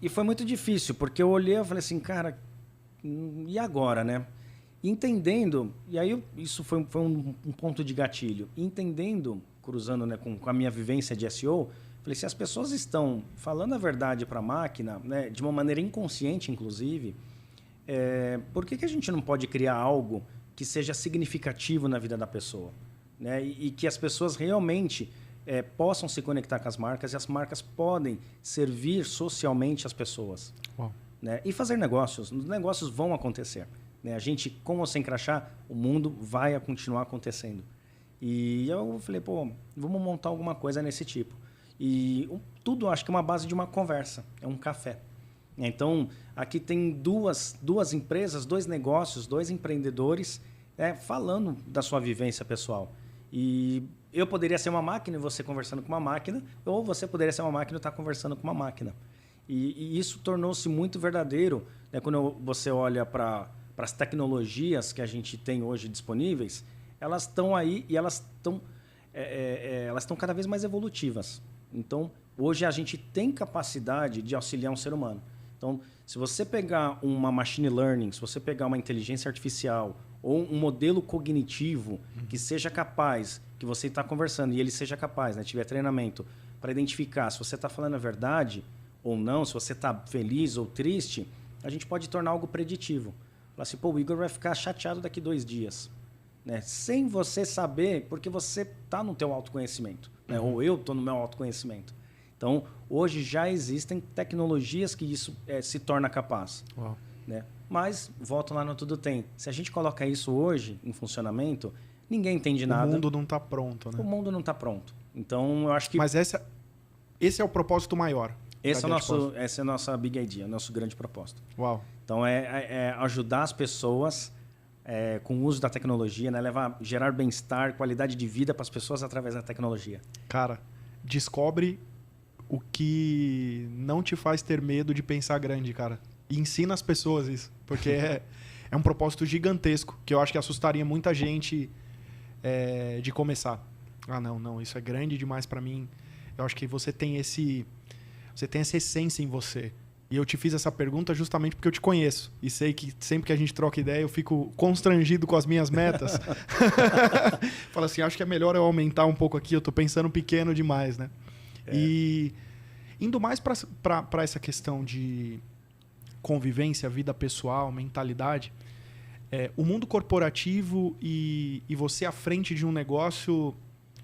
E foi muito difícil, porque eu olhei e falei assim, cara, e agora, né? Entendendo, e aí isso foi um ponto de gatilho. Entendendo, cruzando, né, com a minha vivência de SEO, falei, se as pessoas estão falando a verdade para a máquina, né, de uma maneira inconsciente, inclusive, por que a gente não pode criar algo que seja significativo na vida da pessoa? Né? E que as pessoas realmente... possam se conectar com as marcas e as marcas podem servir socialmente as pessoas. Uau. Né? E fazer negócios. Os negócios vão acontecer. Né? A gente, com ou sem crachá, o mundo vai continuar acontecendo. E eu falei, vamos montar alguma coisa nesse tipo. E tudo, acho que é uma base de uma conversa. É um café. Então, aqui tem duas empresas, 2 negócios, 2 empreendedores falando da sua vivência pessoal. E eu poderia ser uma máquina e você conversando com uma máquina, ou você poderia ser uma máquina e estar conversando com uma máquina. E isso tornou-se muito verdadeiro, né? Quando você olha para as tecnologias que a gente tem hoje disponíveis, elas estão aí e elas estão cada vez mais evolutivas. Então, hoje a gente tem capacidade de auxiliar um ser humano. Então, se você pegar uma machine learning, se você pegar uma inteligência artificial ou um modelo cognitivo que seja capaz, que você está conversando e ele seja capaz, né, tiver treinamento, para identificar se você está falando a verdade ou não, se você está feliz ou triste, a gente pode tornar algo preditivo. Falar assim, o Igor vai ficar chateado daqui 2 dias. Né? Sem você saber, porque você está no teu autoconhecimento. Né? Ou eu estou no meu autoconhecimento. Então, hoje já existem tecnologias que isso se torna capaz. Uau. Né? Mas, volto lá no Tudo Tem. Se a gente coloca isso hoje em funcionamento, ninguém entende nada. O mundo não está pronto, né? O mundo não está pronto. Então, eu acho que... Mas esse é o propósito maior. Essa é a nossa big idea, nosso grande propósito. Uau. Então, é ajudar as pessoas com o uso da tecnologia, né? Gerar bem-estar, qualidade de vida para as pessoas através da tecnologia. Cara, descobre o que não te faz ter medo de pensar grande, cara. E ensina as pessoas isso. Porque é um propósito gigantesco, que eu acho que assustaria muita gente de começar. Ah, não, isso é grande demais para mim. Eu acho que você tem essa essência em você. E eu te fiz essa pergunta justamente porque eu te conheço. E sei que sempre que a gente troca ideia, eu fico constrangido com as minhas metas. Fala assim, acho que é melhor eu aumentar um pouco aqui, eu tô pensando pequeno demais, né? E indo mais para essa questão de convivência, vida pessoal, mentalidade, o mundo corporativo e você à frente de um negócio,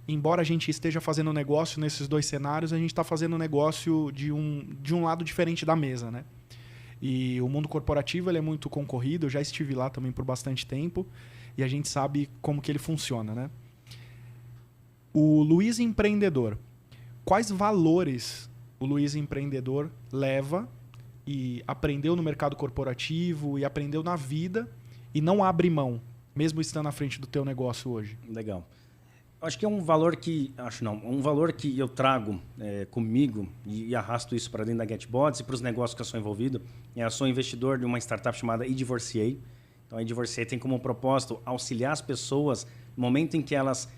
embora a gente esteja fazendo negócio nesses dois cenários, a gente está fazendo negócio de um lado diferente da mesa, né? E o mundo corporativo ele é muito concorrido, eu já estive lá também por bastante tempo, e a gente sabe como que ele funciona, né? O Luiz empreendedor, quais valores o Luiz empreendedor leva e aprendeu no mercado corporativo e aprendeu na vida e não abre mão, mesmo estando à frente do teu negócio hoje? Legal. Acho que é um valor que... um valor que eu trago comigo e arrasto isso para dentro da GetBots e para os negócios que eu sou envolvido. Eu sou investidor de uma startup chamada eDivorciei. Então, a eDivorciei tem como propósito auxiliar as pessoas no momento em que elas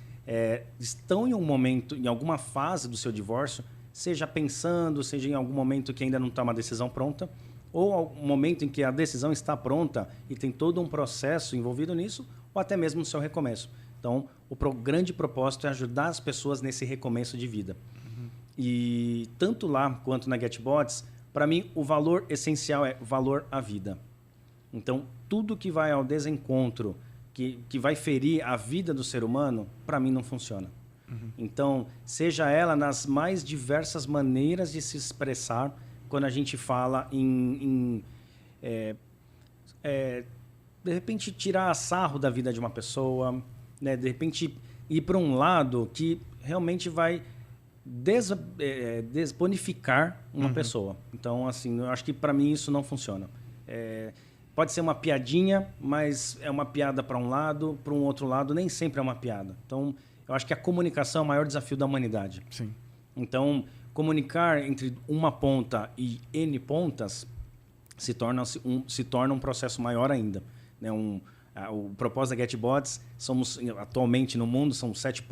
estão em alguma fase do seu divórcio, seja pensando, seja em algum momento que ainda não está uma decisão pronta, ou algum momento em que a decisão está pronta e tem todo um processo envolvido nisso, ou até mesmo no seu recomeço. Então, o grande propósito é ajudar as pessoas nesse recomeço de vida. Uhum. E tanto lá quanto na GetBots, para mim, o valor essencial é valor à vida. Então, tudo que vai ao desencontro, que vai ferir a vida do ser humano, para mim não funciona. Uhum. Então, seja ela nas mais diversas maneiras de se expressar, quando a gente fala de repente, tirar sarro da vida de uma pessoa, né? De repente, ir para um lado que realmente vai desbonificar uma pessoa. Então, assim, eu acho que para mim isso não funciona. Pode ser uma piadinha, mas é uma piada para um lado, para um outro lado, nem sempre é uma piada. Então, eu acho que a comunicação é o maior desafio da humanidade. Sim. Então, comunicar entre uma ponta e N pontas se torna um processo maior ainda. Né? O propósito da GetBots, atualmente no mundo, são 7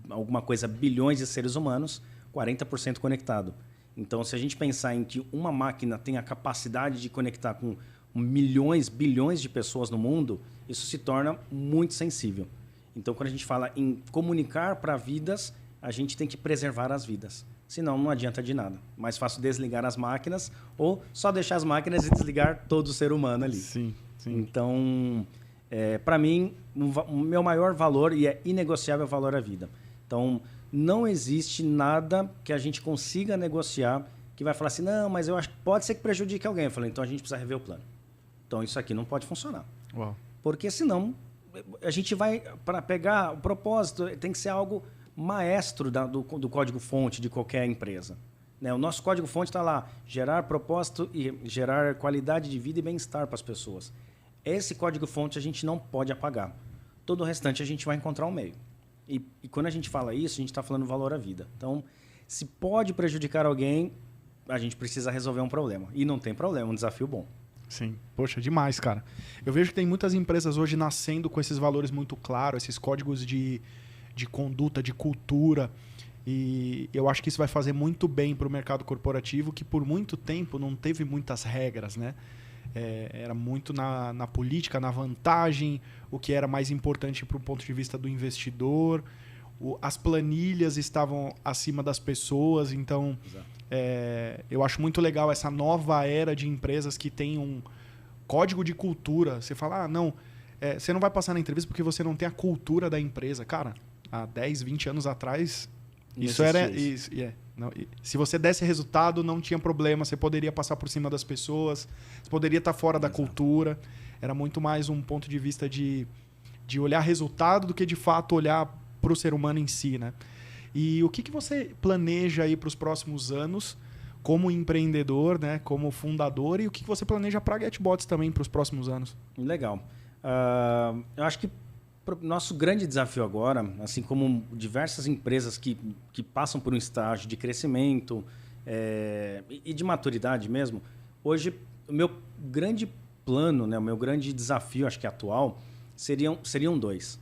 alguma coisa bilhões de seres humanos, 40% conectado. Então, se a gente pensar em que uma máquina tem a capacidade de conectar com milhões, bilhões de pessoas no mundo, isso se torna muito sensível. Então, quando a gente fala em comunicar para vidas, a gente tem que preservar as vidas. Senão, não adianta de nada. Mais fácil desligar as máquinas ou só deixar as máquinas e desligar todo o ser humano ali. Sim, sim. Então, para mim, o meu maior valor, e é inegociável, é o valor à vida. Então, não existe nada que a gente consiga negociar que vai falar assim, não, mas eu acho que pode ser que prejudique alguém. Eu falei, então a gente precisa rever o plano. Então, isso aqui não pode funcionar. Uau. Porque senão, a gente vai, para pegar o propósito, tem que ser algo maestro do código-fonte de qualquer empresa. Né? O nosso código-fonte está lá, gerar propósito e gerar qualidade de vida e bem-estar para as pessoas. Esse código-fonte a gente não pode apagar. Todo o restante a gente vai encontrar um meio. E quando a gente fala isso, a gente está falando valor à vida. Então, se pode prejudicar alguém, a gente precisa resolver um problema. E não tem problema, é um desafio bom. Sim. Poxa, demais, cara. Eu vejo que tem muitas empresas hoje nascendo com esses valores muito claros, esses códigos de conduta, de cultura. E eu acho que isso vai fazer muito bem para o mercado corporativo, que por muito tempo não teve muitas regras, né? Era muito na política, na vantagem, o que era mais importante para o ponto de vista do investidor. As planilhas estavam acima das pessoas, então eu acho muito legal essa nova era de empresas que tem um código de cultura. Você fala, você não vai passar na entrevista porque você não tem a cultura da empresa. Cara, há 10, 20 anos atrás, isso era... se você desse resultado, não tinha problema. Você poderia passar por cima das pessoas, você poderia estar fora da cultura. Era muito mais um ponto de vista de olhar resultado do que, de fato, olhar para o ser humano em si, né? E o que você planeja aí para os próximos anos como empreendedor, né? Como fundador, e o que você planeja para a GetBots também para os próximos anos. Legal. Eu acho que nosso grande desafio agora, assim como diversas empresas que passam por um estágio de crescimento e de maturidade mesmo, hoje o meu grande plano, né, o meu grande desafio, acho que atual, seriam dois.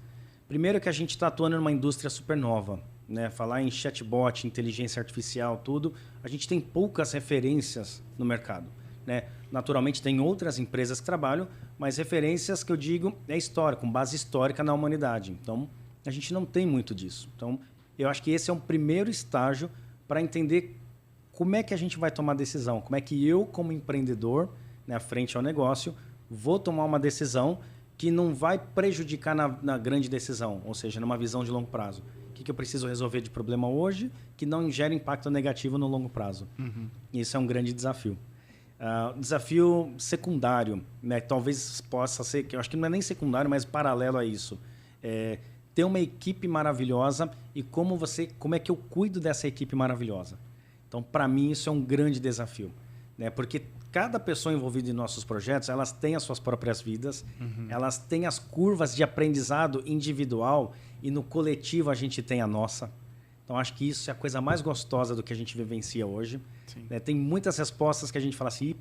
Primeiro que a gente está atuando numa indústria super nova. Né? Falar em chatbot, inteligência artificial, tudo, a gente tem poucas referências no mercado. Né? Naturalmente, tem outras empresas que trabalham, mas referências que eu digo é história, com base histórica na humanidade. Então, a gente não tem muito disso. Então, eu acho que esse é um primeiro estágio para entender como é que a gente vai tomar decisão, como é que eu, como empreendedor, né, frente ao negócio, vou tomar uma decisão que não vai prejudicar na grande decisão, ou seja, numa visão de longo prazo. O que eu preciso resolver de problema hoje que não gera impacto negativo no longo prazo. Isso é um grande desafio. Desafio secundário, né? Talvez possa ser, que eu acho que não é nem secundário, mas paralelo a isso. Ter uma equipe maravilhosa e como é que eu cuido dessa equipe maravilhosa. Então, para mim, isso é um grande desafio. Né? Porque cada pessoa envolvida em nossos projetos, elas têm as suas próprias vidas, elas têm as curvas de aprendizado individual e no coletivo a gente tem a nossa. Então, acho que isso é a coisa mais gostosa do que a gente vivencia hoje. Né? Tem muitas respostas que a gente fala assim,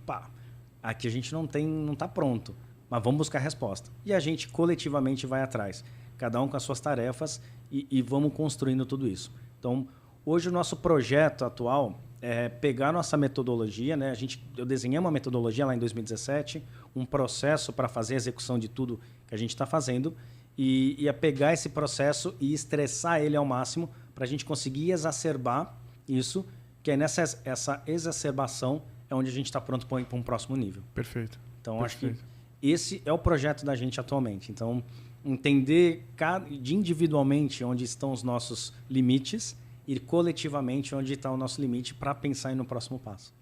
aqui a gente não está pronto, mas vamos buscar a resposta. E a gente coletivamente vai atrás, cada um com as suas tarefas e vamos construindo tudo isso. Então, hoje o nosso projeto atual é pegar nossa metodologia, né? Eu desenhei uma metodologia lá em 2017, um processo para fazer a execução de tudo que a gente está fazendo e é pegar esse processo e estressar ele ao máximo para a gente conseguir exacerbar isso, que é essa exacerbação é onde a gente está pronto para ir para um próximo nível. Perfeito. Então, acho que esse é o projeto da gente atualmente. Então, entender individualmente onde estão os nossos limites e coletivamente onde está o nosso limite para pensar no próximo passo.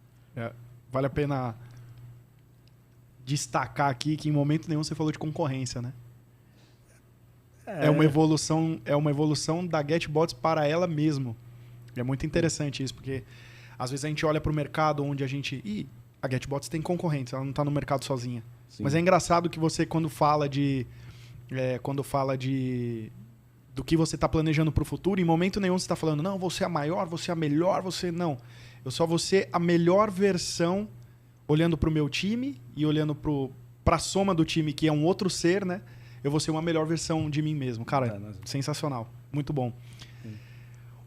Vale a pena destacar aqui que em momento nenhum você falou de concorrência, né? É uma evolução da GetBots para ela mesmo. É muito interessante isso, porque às vezes a gente olha para o mercado onde a GetBots tem concorrentes, ela não está no mercado sozinha. Sim. Mas é engraçado que você, quando fala do que você está planejando para o futuro, em momento nenhum você está falando, não, você é a maior, você é a melhor, não. Eu só vou ser a melhor versão olhando para o meu time e olhando para a soma do time, que é um outro ser, né? Eu vou ser uma melhor versão de mim mesmo. Cara, sensacional. Muito bom.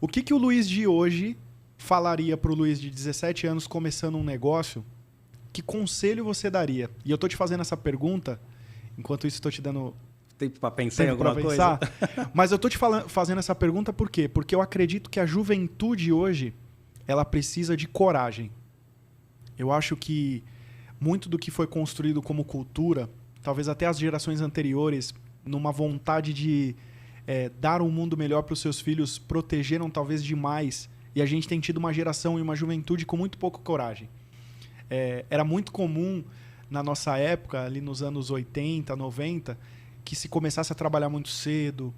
O que o Luiz de hoje falaria para o Luiz de 17 anos começando um negócio? Que conselho você daria? E eu estou te fazendo essa pergunta, enquanto isso estou te dando tempo para pensar em alguma coisa. Mas eu estou te fazendo essa pergunta por quê? Porque eu acredito que a juventude hoje ela precisa de coragem. Eu acho que muito do que foi construído como cultura, talvez até as gerações anteriores, numa vontade de dar um mundo melhor para os seus filhos, protegeram talvez demais. E a gente tem tido uma geração e uma juventude com muito pouca coragem. Era muito comum na nossa época, ali nos anos 80, 90, que se começasse a trabalhar muito cedo,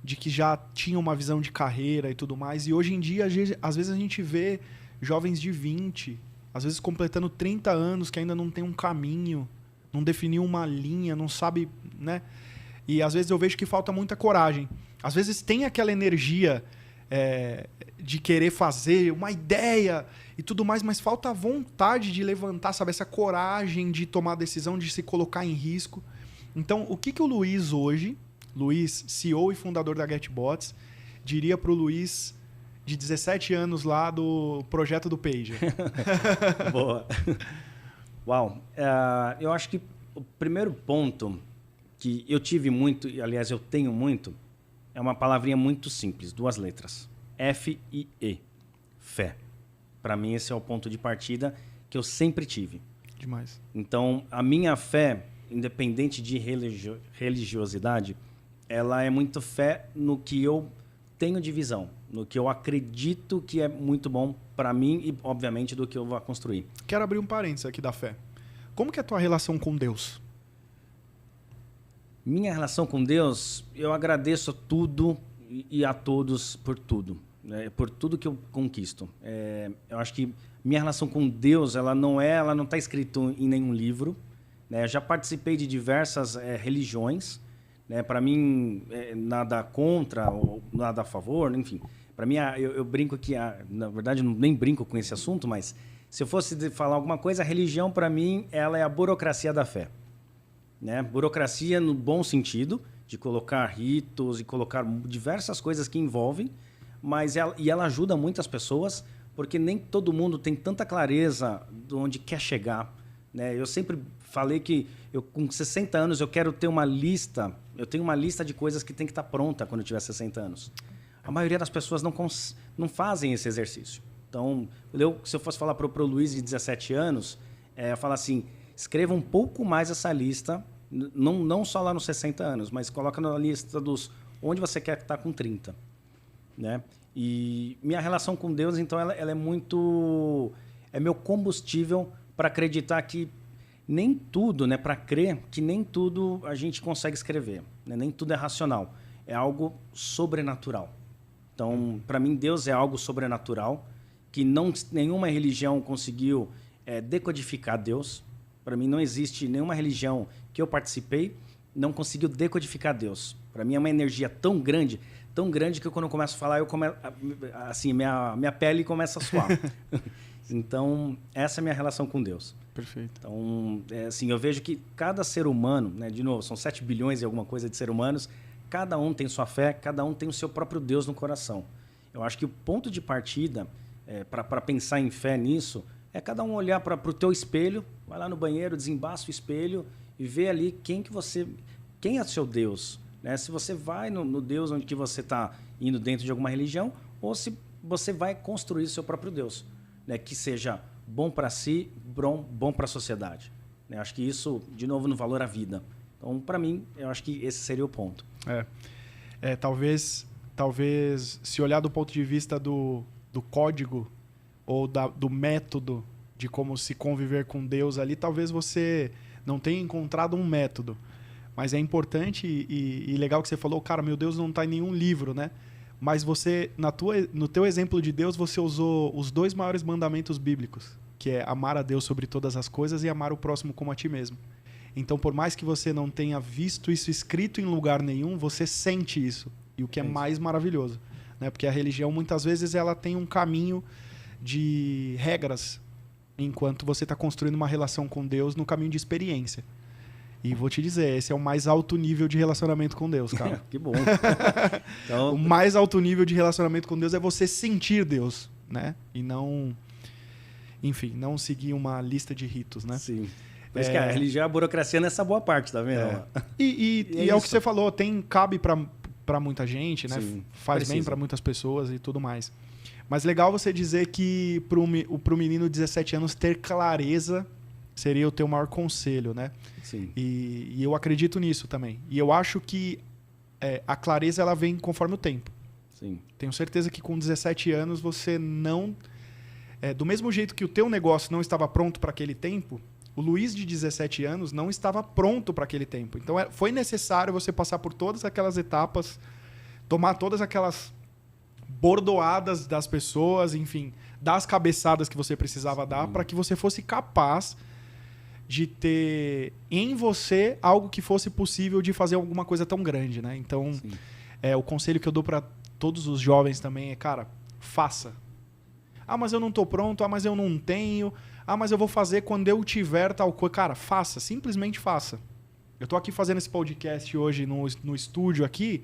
de que já tinha uma visão de carreira e tudo mais. E hoje em dia, às vezes a gente vê jovens de 20, às vezes completando 30 anos, que ainda não tem um caminho, não definiu uma linha, não sabe, né? E às vezes eu vejo que falta muita coragem. Às vezes tem aquela energia de querer fazer uma ideia e tudo mais, mas falta a vontade de levantar, sabe? Essa coragem de tomar a decisão, de se colocar em risco. Então, o que o Luiz hoje, Luiz, CEO e fundador da GetBots, diria para o Luiz de 17 anos lá do projeto do Pager? Boa. Uau. Eu acho que o primeiro ponto que eu tive muito, e aliás eu tenho muito, é uma palavrinha muito simples, 2 letras. F-I-E. Fé. Para mim esse é o ponto de partida que eu sempre tive. Demais. Então, a minha fé, independente de religiosidade, ela é muito fé no que eu tenho de visão, no que eu acredito que é muito bom para mim e, obviamente, do que eu vou construir. Quero abrir um parênteses aqui da fé. Como que é a tua relação com Deus? Minha relação com Deus, eu agradeço a tudo e a todos por tudo, né? Por tudo que eu conquisto. Eu acho que Minha relação com Deus, ela não está escrita em nenhum livro. Né? Eu já participei de diversas religiões. Né? Para mim, nada contra ou nada a favor, enfim. Para mim, eu brinco que, na verdade, eu nem brinco com esse assunto, mas se eu fosse falar alguma coisa, a religião, para mim, ela é a burocracia da fé. Né? Burocracia no bom sentido, de colocar ritos e colocar diversas coisas que envolvem, mas ela ajuda muitas pessoas, porque nem todo mundo tem tanta clareza de onde quer chegar. Né? Eu sempre falei que com 60 anos eu quero ter uma lista, eu tenho uma lista de coisas que tem que estar pronta quando eu tiver 60 anos. A maioria das pessoas não fazem esse exercício. Então, se eu fosse falar para o Luiz de 17 anos, eu falo assim, escreva um pouco mais essa lista, não só lá nos 60 anos, mas coloca na lista dos onde você quer estar com 30. Né? E minha relação com Deus, então, ela é muito... É meu combustível para acreditar que nem tudo, né? Para crer que nem tudo a gente consegue escrever. Né? Nem tudo é racional. É algo sobrenatural. Então, para mim, Deus é algo sobrenatural que nenhuma religião conseguiu decodificar Deus. Para mim, não existe nenhuma religião que eu participei não conseguiu decodificar Deus. Para mim, é uma energia tão grande que quando eu começo a falar, assim, minha pele começa a suar. Então, essa é a minha relação com Deus. Perfeito. Então, assim, eu vejo que cada ser humano, né, de novo, são 7 bilhões e alguma coisa de seres humanos, cada um tem sua fé, cada um tem o seu próprio Deus no coração. Eu acho que o ponto de partida, para pensar em fé nisso, é cada um olhar para o teu espelho, vai lá no banheiro, desembaça o espelho e vê ali quem é o seu Deus. Né? Se você vai no Deus onde que você está indo dentro de alguma religião, ou se você vai construir o seu próprio Deus, né? Que seja bom para si, bom para a sociedade. Né? Acho que isso, de novo, no valor à vida. Então, para mim, eu acho que esse seria o ponto. Talvez, se olhar do ponto de vista do código ou do método de como se conviver com Deus ali, talvez você não tenha encontrado um método. Mas é importante e legal que você falou, cara, meu Deus não está em nenhum livro, né? Mas você, no teu exemplo de Deus, você usou os 2 maiores mandamentos bíblicos, que é amar a Deus sobre todas as coisas e amar o próximo como a ti mesmo. Então, por mais que você não tenha visto isso escrito em lugar nenhum, você sente isso. E o que é mais maravilhoso. Né? Porque a religião, muitas vezes, ela tem um caminho de regras, enquanto você está construindo uma relação com Deus no caminho de experiência. E vou te dizer, esse é o mais alto nível de relacionamento com Deus, cara. Que bom. Então... O mais alto nível de relacionamento com Deus é você sentir Deus, né? E não... Enfim, não seguir uma lista de ritos, né? Sim. Por isso que a religião, a burocracia nessa boa parte, tá vendo? E é o que você falou, cabe para muita gente, né? Sim, faz bem para muitas pessoas e tudo mais. Mas legal você dizer que pro menino de 17 anos ter clareza seria o teu maior conselho, né? Sim. E eu acredito nisso também. E eu acho que a clareza ela vem conforme o tempo. Sim. Tenho certeza que com 17 anos você não... do mesmo jeito que o teu negócio não estava pronto para aquele tempo, o Luiz de 17 anos não estava pronto para aquele tempo. Então foi necessário você passar por todas aquelas etapas, tomar todas aquelas bordoadas das pessoas, enfim, das cabeçadas que você precisava dar para que você fosse capaz de ter em você algo que fosse possível de fazer alguma coisa tão grande, né? Então, o conselho que eu dou para todos os jovens também é, cara, faça. Ah, mas eu não tô pronto. Ah, mas eu não tenho. Ah, mas eu vou fazer quando eu tiver tal coisa. Cara, faça. Simplesmente faça. Eu tô aqui fazendo esse podcast hoje no estúdio aqui,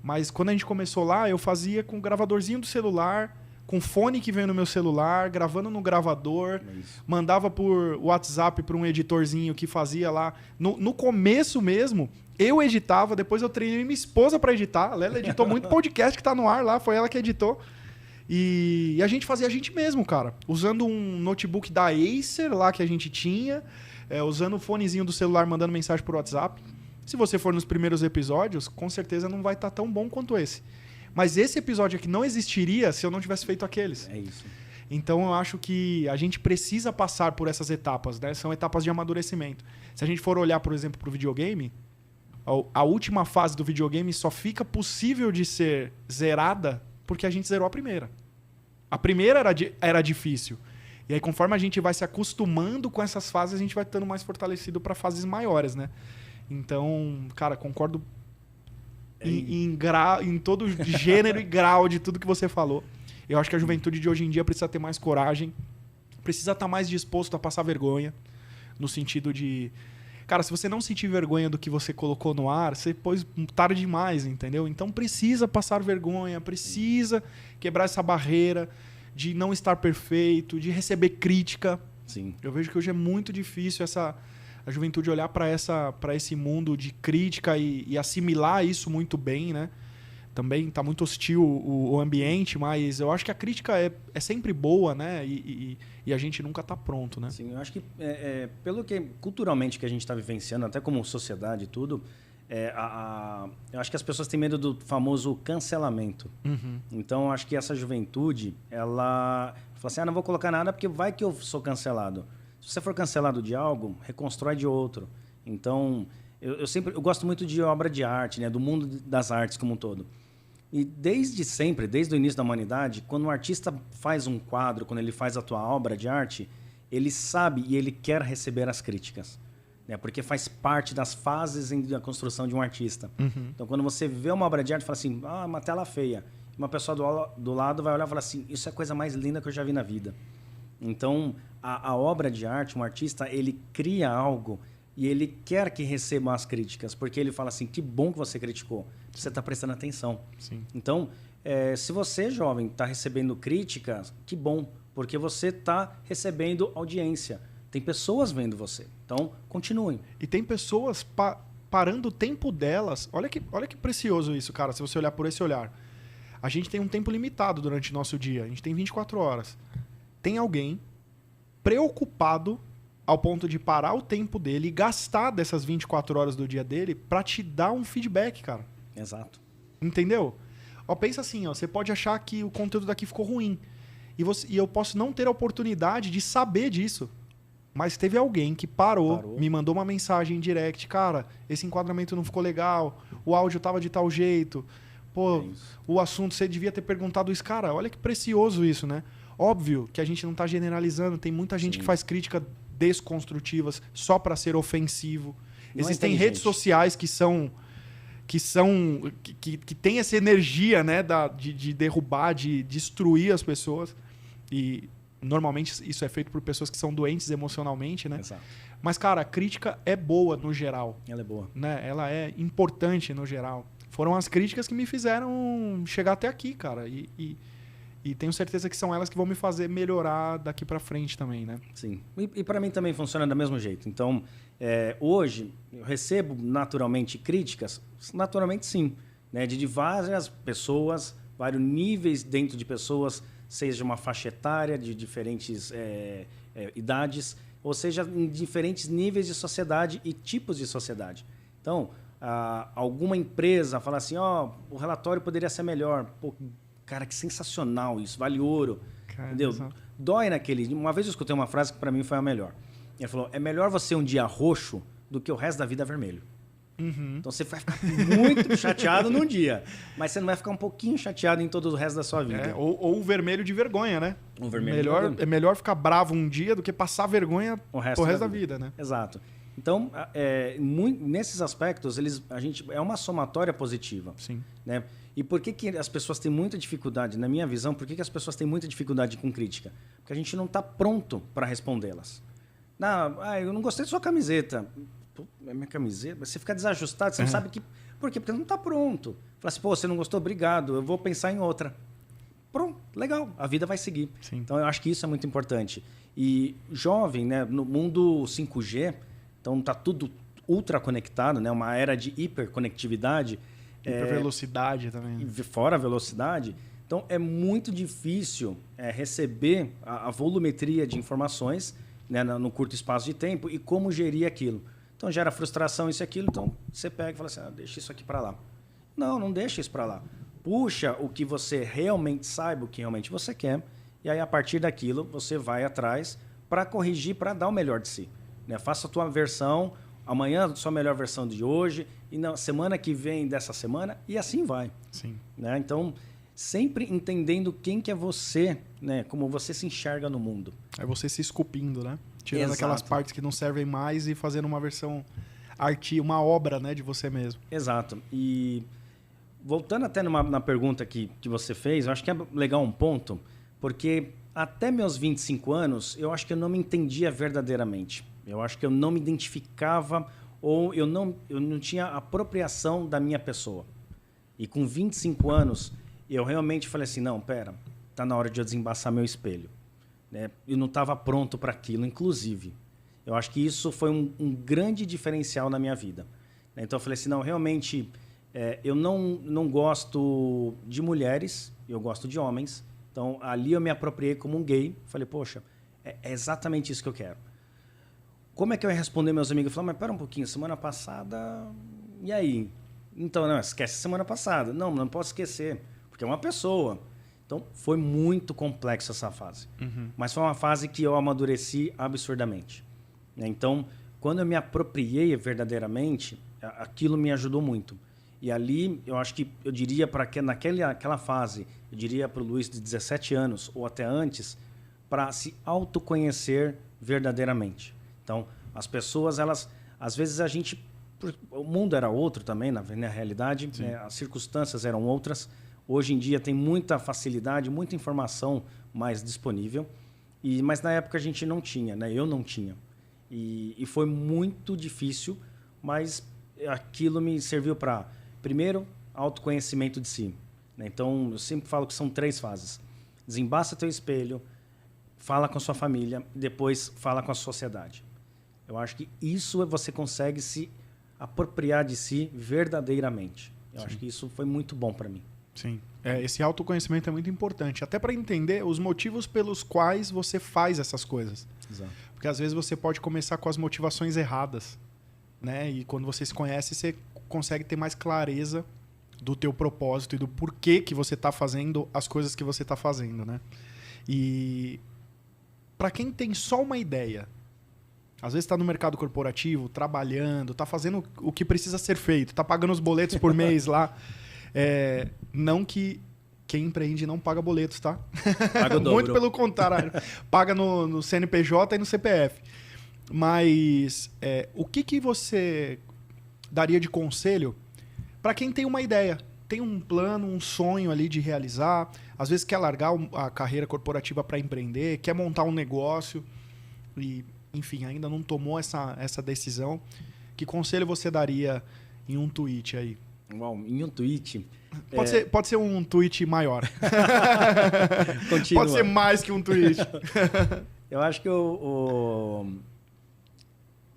mas quando a gente começou lá, eu fazia com o gravadorzinho do celular, com fone que veio no meu celular, gravando no gravador, mandava por WhatsApp para um editorzinho que fazia lá. No começo mesmo, eu editava, depois eu treinei minha esposa para editar. Ela editou muito podcast que tá no ar lá, foi ela que editou. E a gente fazia a gente mesmo, cara. Usando um notebook da Acer lá que a gente tinha, usando o fonezinho do celular, mandando mensagem por WhatsApp. Se você for nos primeiros episódios, com certeza não vai estar tão bom quanto esse. Mas esse episódio aqui não existiria se eu não tivesse feito aqueles. É isso. Então eu acho que a gente precisa passar por essas etapas, né? São etapas de amadurecimento. Se a gente for olhar, por exemplo, para o videogame, a última fase do videogame só fica possível de ser zerada porque a gente zerou a primeira. A primeira era difícil. E aí, conforme a gente vai se acostumando com essas fases, a gente vai estando mais fortalecido para fases maiores, né? Então, cara, concordo em todo gênero e grau de tudo que você falou. Eu acho que a juventude de hoje em dia precisa ter mais coragem, precisa estar mais disposto a passar vergonha, no sentido de... Cara, se você não sentir vergonha do que você colocou no ar, você pôs tarde demais, entendeu? Então precisa passar vergonha, precisa quebrar essa barreira de não estar perfeito, de receber crítica. Sim. Eu vejo que hoje é muito difícil a juventude olhar para esse mundo de crítica e assimilar isso muito bem, né? Também está muito hostil o ambiente, mas eu acho que a crítica é sempre boa, né? E a gente nunca está pronto, né? Sim, eu acho que pelo que culturalmente que a gente está vivenciando, até como sociedade e tudo, eu acho que as pessoas têm medo do famoso cancelamento. Uhum. Então, eu acho que essa juventude, ela fala assim, não vou colocar nada porque vai que eu sou cancelado. Se você for cancelado de algo, reconstrói de outro. Então, eu gosto muito de obra de arte, né? Do mundo das artes como um todo. E desde sempre, desde o início da humanidade, quando um artista faz um quadro, quando ele faz a tua obra de arte, ele sabe e ele quer receber as críticas, né? Porque faz parte das fases da construção de um artista. Uhum. Então, quando você vê uma obra de arte, fala assim, uma tela feia. Uma pessoa do lado vai olhar e falar assim, isso é a coisa mais linda que eu já vi na vida. Então, a obra de arte, um artista, ele cria algo e ele quer que receba as críticas, porque ele fala assim, que bom que você criticou, você está prestando atenção. Sim. Então, se você, jovem, está recebendo críticas, que bom, porque você está recebendo audiência. Tem pessoas vendo você. Então, continuem. E tem pessoas parando o tempo delas. Olha que precioso isso, cara, se você olhar por esse olhar. A gente tem um tempo limitado durante o nosso dia. A gente tem 24 horas. Tem alguém preocupado ao ponto de parar o tempo dele e gastar dessas 24 horas do dia dele para te dar um feedback, cara. Exato. Entendeu? Ó, pensa assim, ó, você pode achar que o conteúdo daqui ficou ruim. E eu posso não ter a oportunidade de saber disso. Mas teve alguém que parou, me mandou uma mensagem em direct. Cara, esse enquadramento não ficou legal. O áudio tava de tal jeito. Pô, o assunto, você devia ter perguntado isso. Cara, olha que precioso isso, né? Óbvio que a gente não tá generalizando. Tem muita gente que faz crítica desconstrutivas só para ser ofensivo. Existem redes sociais que tem essa energia, né, de derrubar, de destruir as pessoas. E normalmente isso é feito por pessoas que são doentes emocionalmente, né? Exato. Mas, cara, a crítica é boa no geral. Ela é boa. Né? Ela é importante no geral. Foram as críticas que me fizeram chegar até aqui, cara. E tenho certeza que são elas que vão me fazer melhorar daqui pra frente também, né? Sim. E para mim também funciona do mesmo jeito. Então, hoje, eu recebo naturalmente críticas? Naturalmente, sim. Né? De várias pessoas, vários níveis dentro de pessoas, seja uma faixa etária de diferentes idades, ou seja, em diferentes níveis de sociedade e tipos de sociedade. Então, alguma empresa fala assim, o relatório poderia ser melhor. Pô, cara, que sensacional isso, vale ouro. Cara, entendeu? Exato. Dói naquele... Uma vez eu escutei uma frase que para mim foi a melhor. Ele falou, é melhor você um dia roxo do que o resto da vida vermelho. Uhum. Então você vai ficar muito chateado num dia, mas você não vai ficar um pouquinho chateado em todo o resto da sua vida. Ou o vermelho de vergonha, né? O vermelho de vergonha. É melhor ficar bravo um dia do que passar vergonha o resto da vida, né? Exato. Então, nesses aspectos, é uma somatória positiva. Sim. Né? E por que as pessoas têm muita dificuldade, na minha visão, por que as pessoas têm muita dificuldade com crítica? Porque a gente não está pronto para respondê-las. Eu não gostei da sua camiseta. Pô, é minha camiseta? Você fica desajustado, você não sabe que... Por quê? Porque não está pronto. Fala assim, pô, você não gostou? Obrigado, eu vou pensar em outra. Pronto, legal, a vida vai seguir. Sim. Então, eu acho que isso é muito importante. E jovem, né, no mundo 5G, então está tudo ultra conectado, né, uma era de hiperconectividade. Hipervelocidade também. Fora a velocidade. Então, é muito difícil receber a volumetria de informações, né, no curto espaço de tempo e como gerir aquilo. Então, gera frustração, isso e aquilo. Então, você pega e fala assim, deixa isso aqui para lá. Não deixa isso para lá. Puxa o que você realmente saiba, o que realmente você quer. E aí, a partir daquilo, você vai atrás para corrigir, para dar o melhor de si. Né? Faça a tua versão, amanhã a sua melhor versão de hoje, e na semana que vem dessa semana, e assim vai. Sim. Né? Então, sempre entendendo quem que é você, né? Como você se enxerga no mundo. É você se esculpindo, né? Tirando aquelas partes que não servem mais e fazendo uma versão uma obra, né, de você mesmo. Exato. E voltando até na pergunta que você fez, eu acho que é legal um ponto, porque até meus 25 anos, eu acho que eu não me entendia verdadeiramente. Eu acho que eu não me identificava ou eu não tinha apropriação da minha pessoa. E com 25 anos, eu realmente falei assim, não, pera, tá na hora de eu desembaçar meu espelho. Né? Eu não estava pronto para aquilo, inclusive. Eu acho que isso foi um grande diferencial na minha vida. Então eu falei assim, não, realmente, eu não gosto de mulheres, eu gosto de homens. Então ali eu me apropriei como um gay. Falei, poxa, é exatamente isso que eu quero. Como é que eu ia responder meus amigos? Eu falei, mas pera um pouquinho, semana passada, e aí? Então, não, esquece semana passada. Não posso esquecer, porque é uma pessoa. Então foi muito complexo essa fase. Mas foi uma fase que eu amadureci absurdamente. Então, quando eu me apropriei verdadeiramente, aquilo me ajudou muito. E ali, eu acho que eu diria para que naquela fase, eu diria para o Luiz de 17 anos ou até antes, para se autoconhecer verdadeiramente. Então, as pessoas, elas, às vezes o mundo era outro também, na realidade, né? As circunstâncias eram outras. Hoje em dia tem muita facilidade, muita informação mais disponível, mas na época a gente não tinha, né? Eu não tinha. E foi muito difícil, mas aquilo me serviu para, primeiro, autoconhecimento de si. Né? Então, eu sempre falo que são 3 fases. Desembaça teu espelho, fala com a sua família, depois fala com a sociedade. Eu acho que isso você consegue se apropriar de si verdadeiramente. Eu acho que isso foi muito bom para mim. Sim. Esse autoconhecimento é muito importante, até para entender os motivos pelos quais você faz essas coisas. Exato. Porque às vezes você pode começar com as motivações erradas, né? E quando você se conhece, você consegue ter mais clareza do teu propósito e do porquê que você está fazendo as coisas que você está fazendo, né? E para quem tem só uma ideia, às vezes está no mercado corporativo, trabalhando, está fazendo o que precisa ser feito, está pagando os boletos por mês lá. Não que quem empreende não paga boletos, tá? Paga o dobro. Muito pelo contrário. Paga no CNPJ e no CPF. Mas o que você daria de conselho para quem tem uma ideia, tem um plano, um sonho ali de realizar, às vezes quer largar a carreira corporativa para empreender, quer montar um negócio e, enfim, ainda não tomou essa decisão. Que conselho você daria em um tweet aí? Bom, em um tweet... Pode ser um tweet maior. Continua. Pode ser mais que um tweet. Eu acho que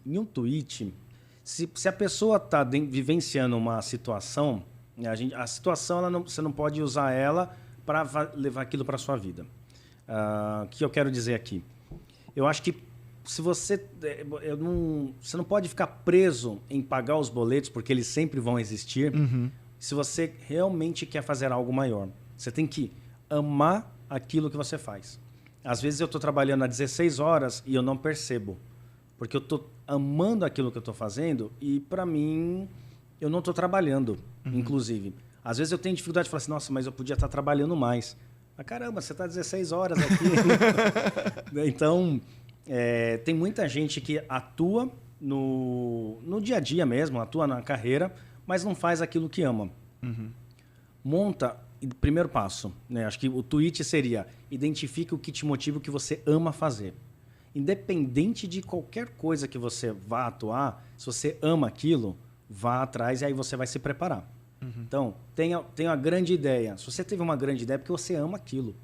em um tweet, se a pessoa está vivenciando uma situação, né, a situação você não pode usar ela para levar aquilo para a sua vida. O que eu quero dizer aqui? Eu acho que se você não pode ficar preso em pagar os boletos, porque eles sempre vão existir. Se você realmente quer fazer algo maior, você tem que amar aquilo que você faz. Às vezes eu estou trabalhando há 16 horas e eu não percebo, porque eu estou amando aquilo que eu estou fazendo e, para mim, eu não estou trabalhando, inclusive. Às vezes eu tenho dificuldade de falar assim, nossa, mas eu podia estar trabalhando mais. Mas, caramba, você está 16 horas aqui. Então, tem muita gente que atua no dia a dia mesmo, atua na carreira, mas não faz aquilo que ama. Monta, primeiro passo, né? Acho que o tweet seria, identifique o que te motiva, o que você ama fazer. Independente de qualquer coisa que você vá atuar, se você ama aquilo, vá atrás e aí você vai se preparar. Então, tenha uma grande ideia. Se você teve uma grande ideia, é porque você ama aquilo.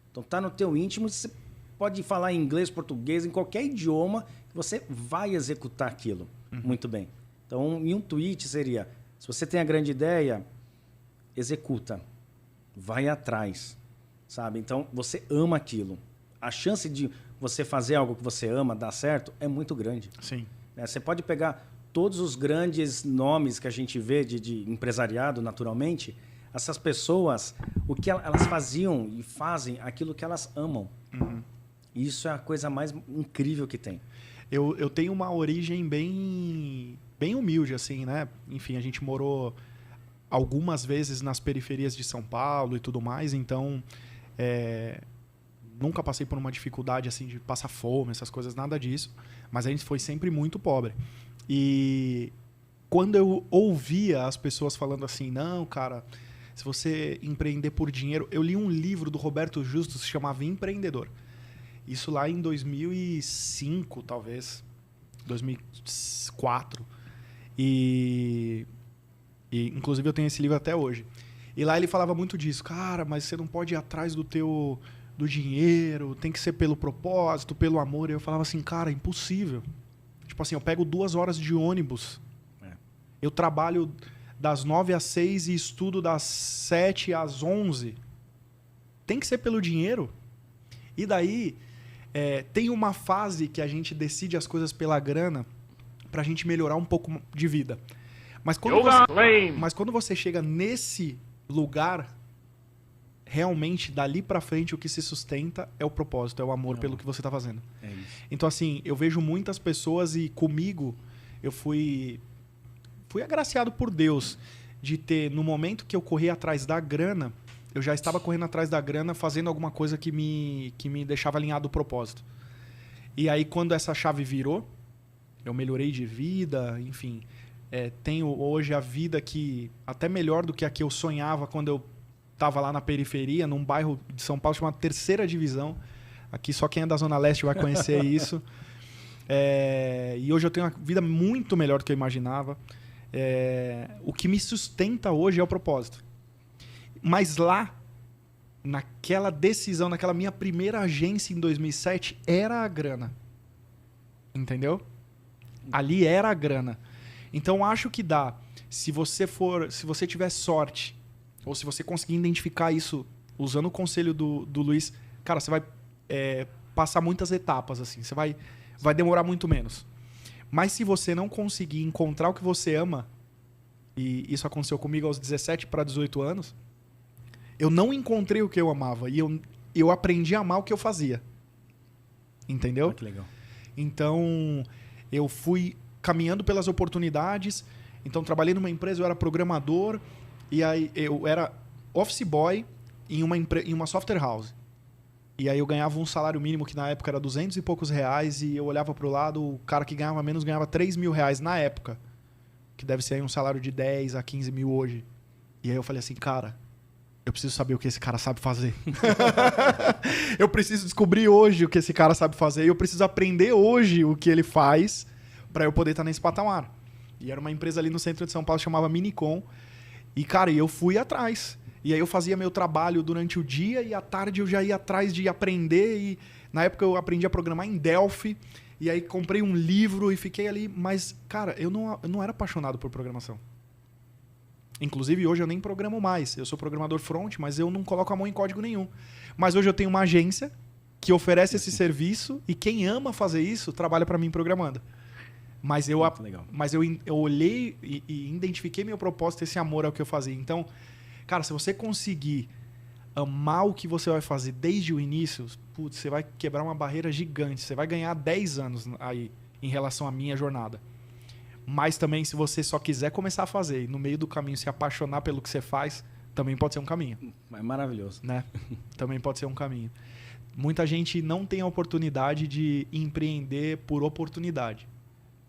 Então, está no teu íntimo, você pode falar em inglês, português, em qualquer idioma, você vai executar aquilo muito bem. Então, em um tweet seria... Se você tem a grande ideia, executa. Vai atrás, sabe? Então, você ama aquilo. A chance de você fazer algo que você ama dar certo é muito grande. Sim. Você pode pegar todos os grandes nomes que a gente vê de empresariado, naturalmente. Essas pessoas, o que elas faziam e fazem aquilo que elas amam. Isso é a coisa mais incrível que tem. Eu tenho uma origem bem humilde, assim, né? Enfim, a gente morou algumas vezes nas periferias de São Paulo e tudo mais, então nunca passei por uma dificuldade assim de passar fome, essas coisas, nada disso, mas a gente foi sempre muito pobre. E quando eu ouvia as pessoas falando assim, não, cara, se você empreender por dinheiro... Eu li um livro do Roberto Justo, se chamava Empreendedor. Isso lá em 2005, talvez, 2004. E inclusive eu tenho esse livro até hoje. E lá ele falava muito disso. Cara, mas você não pode ir atrás do dinheiro, tem que ser pelo propósito, pelo amor. E eu falava assim, cara, é impossível. Tipo assim, eu pego 2 horas de ônibus. Eu trabalho das 9 às 6 e estudo das 7 às 11. Tem que ser pelo dinheiro. E daí, tem uma fase que a gente decide as coisas pela grana pra gente melhorar um pouco de vida. Mas quando você chega nesse lugar, realmente, dali pra frente, o que se sustenta é o propósito, é o amor pelo que você tá fazendo. É isso. Então, assim, eu vejo muitas pessoas e comigo, eu fui agraciado por Deus de ter, no momento que eu corri atrás da grana, eu já estava correndo atrás da grana, fazendo alguma coisa que me deixava alinhado ao propósito. E aí, quando essa chave virou, eu melhorei de vida, enfim... tenho hoje a vida que até melhor do que a que eu sonhava quando eu estava lá na periferia, num bairro de São Paulo chamado Terceira Divisão. Aqui só quem é da Zona Leste vai conhecer isso. E hoje eu tenho uma vida muito melhor do que eu imaginava. O que me sustenta hoje é o propósito. Mas lá, naquela decisão, naquela minha primeira agência em 2007, era a grana. Entendeu? Ali era a grana. Então, acho que dá. Se você tiver sorte, ou se você conseguir identificar isso usando o conselho do Luiz, cara, você vai passar muitas etapas, assim. Você vai demorar muito menos. Mas se você não conseguir encontrar o que você ama, e isso aconteceu comigo aos 17 para 18 anos, eu não encontrei o que eu amava. E eu aprendi a amar o que eu fazia. Entendeu? Ah, que legal. Então, eu fui caminhando pelas oportunidades. Então, trabalhei numa empresa, eu era programador, e aí eu era office boy em uma software house. E aí eu ganhava um salário mínimo que na época era 200 e poucos reais, e eu olhava pro lado, o cara que ganhava menos ganhava 3 mil reais na época, que deve ser aí um salário de 10 a 15 mil hoje. E aí eu falei assim, cara, eu preciso saber o que esse cara sabe fazer. Eu preciso descobrir hoje o que esse cara sabe fazer, e eu preciso aprender hoje o que ele faz para eu poder estar nesse patamar. E era uma empresa ali no centro de São Paulo, chamava Minicom. E, cara, eu fui atrás. E aí eu fazia meu trabalho durante o dia e à tarde eu já ia atrás de aprender. E na época eu aprendi a programar em Delphi. E aí comprei um livro e fiquei ali. Mas, cara, eu não era apaixonado por programação. Inclusive, hoje eu nem programo mais. Eu sou programador front, mas eu não coloco a mão em código nenhum. Mas hoje eu tenho uma agência que oferece esse serviço e quem ama fazer isso trabalha para mim programando. Mas eu olhei e identifiquei meu propósito, esse amor ao que eu fazia. Então, cara, se você conseguir amar o que você vai fazer desde o início, putz, você vai quebrar uma barreira gigante. Você vai ganhar 10 anos aí em relação à minha jornada. Mas também, se você só quiser começar a fazer e no meio do caminho se apaixonar pelo que você faz, também pode ser um caminho. É maravilhoso. Né? Também pode ser um caminho. Muita gente não tem a oportunidade de empreender por oportunidade.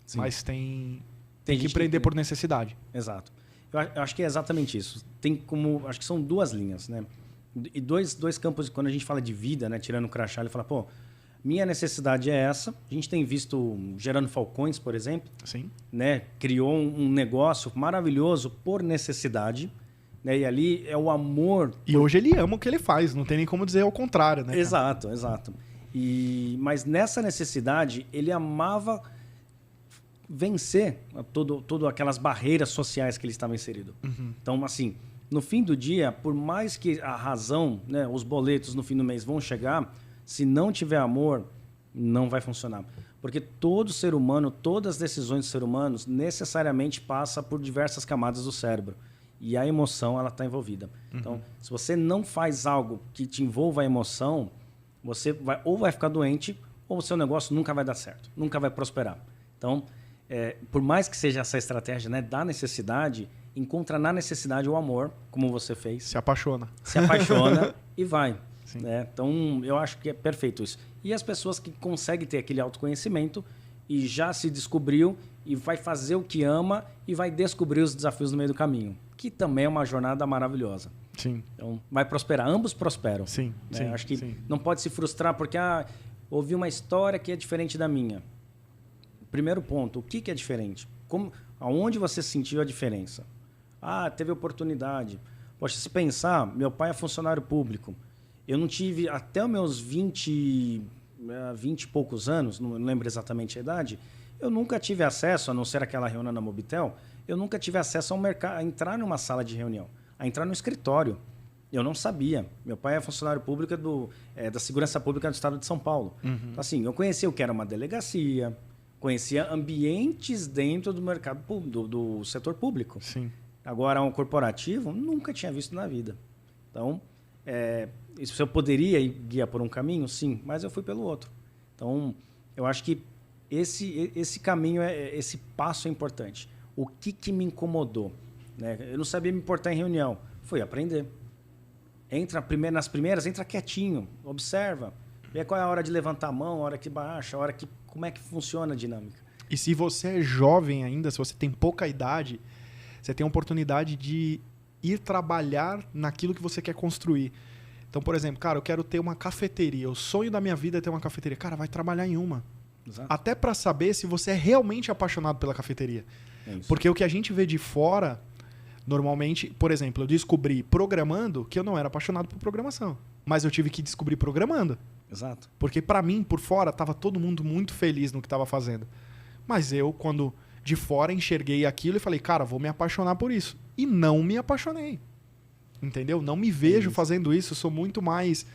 Sim. Mas tem que empreender por necessidade. Exato. Eu acho que é exatamente isso. Acho que são 2 linhas, né? E dois campos, quando a gente fala de vida, né? Tirando o crachá, ele fala, pô, minha necessidade é essa. A gente tem visto Gerando Falcões, por exemplo. Sim. Né? Criou um negócio maravilhoso por necessidade. Né? E ali é o amor. E hoje ele ama o que ele faz, não tem nem como dizer ao contrário, né? Exato, exato. Mas nessa necessidade, ele amava vencer todas aquelas barreiras sociais que ele estava inserido. Uhum. Então, assim, no fim do dia, por mais que a razão, né, os boletos no fim do mês vão chegar, se não tiver amor, não vai funcionar. Porque todo ser humano, todas as decisões dos seres humanos, necessariamente passa por diversas camadas do cérebro. E a emoção, ela está envolvida. Uhum. Então, se você não faz algo que te envolva a emoção, você vai ficar doente, ou o seu negócio nunca vai dar certo, nunca vai prosperar. Então, por mais que seja essa estratégia, né, da necessidade, encontra na necessidade o amor, como você fez. Se apaixona. Se apaixona e vai. Sim. Né? Então, eu acho que é perfeito isso. E as pessoas que conseguem ter aquele autoconhecimento e já se descobriu e vai fazer o que ama e vai descobrir os desafios no meio do caminho, que também é uma jornada maravilhosa. Sim. Então, vai prosperar. Ambos prosperam. Sim, né? sim, Acho que sim. não pode se frustrar porque ouvi uma história que é diferente da minha. Primeiro ponto, o que é diferente? Aonde você sentiu a diferença? Teve oportunidade. Poxa, se pensar, meu pai é funcionário público. Eu não tive, até os meus 20 e poucos anos, não lembro exatamente a idade, eu nunca tive acesso, a não ser aquela reunião na Mobitel, eu nunca tive acesso ao mercado, a entrar numa sala de reunião, a entrar no escritório. Eu não sabia. Meu pai é funcionário público da Segurança Pública do Estado de São Paulo. Uhum. Então, assim, eu conhecia o que era uma delegacia, conhecia ambientes dentro do mercado do setor público. Sim. Agora, um corporativo, nunca tinha visto na vida. Então, isso eu poderia ir guiar por um caminho? Sim, mas eu fui pelo outro. Então, eu acho que esse caminho, esse passo é importante. O que me incomodou? Né? Eu não sabia me portar em reunião. Fui aprender. Nas primeiras, entra quietinho, observa. Vê qual é a hora de levantar a mão, a hora que baixa, como é que funciona a dinâmica. E se você é jovem ainda, se você tem pouca idade, você tem a oportunidade de ir trabalhar naquilo que você quer construir. Então, por exemplo, cara, eu quero ter uma cafeteria. O sonho da minha vida é ter uma cafeteria. Cara, vai trabalhar em uma. Exato. Até para saber se você é realmente apaixonado pela cafeteria. Porque o que a gente vê de fora, normalmente, por exemplo, eu descobri programando que eu não era apaixonado por programação. Mas eu tive que descobrir programando. Exato. Porque para mim, por fora, estava todo mundo muito feliz no que estava fazendo. Mas eu, quando de fora, enxerguei aquilo e falei, cara, vou me apaixonar por isso. E não me apaixonei. Entendeu? Não me vejo fazendo isso. Eu sou muito mais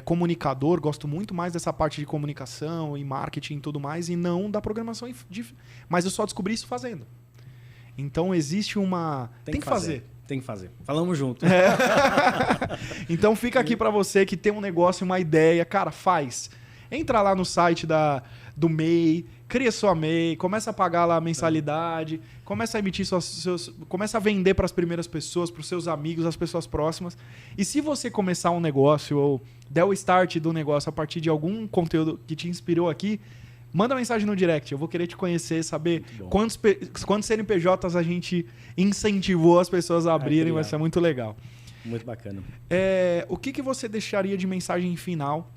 comunicador, gosto muito mais dessa parte de comunicação e marketing e tudo mais, e não da programação. Mas eu só descobri isso fazendo. Então existe uma... Tem que fazer. Tem que fazer. Falamos junto. Então fica aqui para você que tem um negócio, uma ideia. Cara, faz. Entra lá no site do MEI, cria sua MEI, começa a pagar lá a mensalidade, começa a emitir começa a vender para as primeiras pessoas, para os seus amigos, as pessoas próximas. E se você começar um negócio ou der o start do negócio a partir de algum conteúdo que te inspirou aqui, manda mensagem no direct. Eu vou querer te conhecer, saber quantos CNPJs a gente incentivou as pessoas a abrirem. Vai ser muito legal. Muito bacana. O que você deixaria de mensagem final,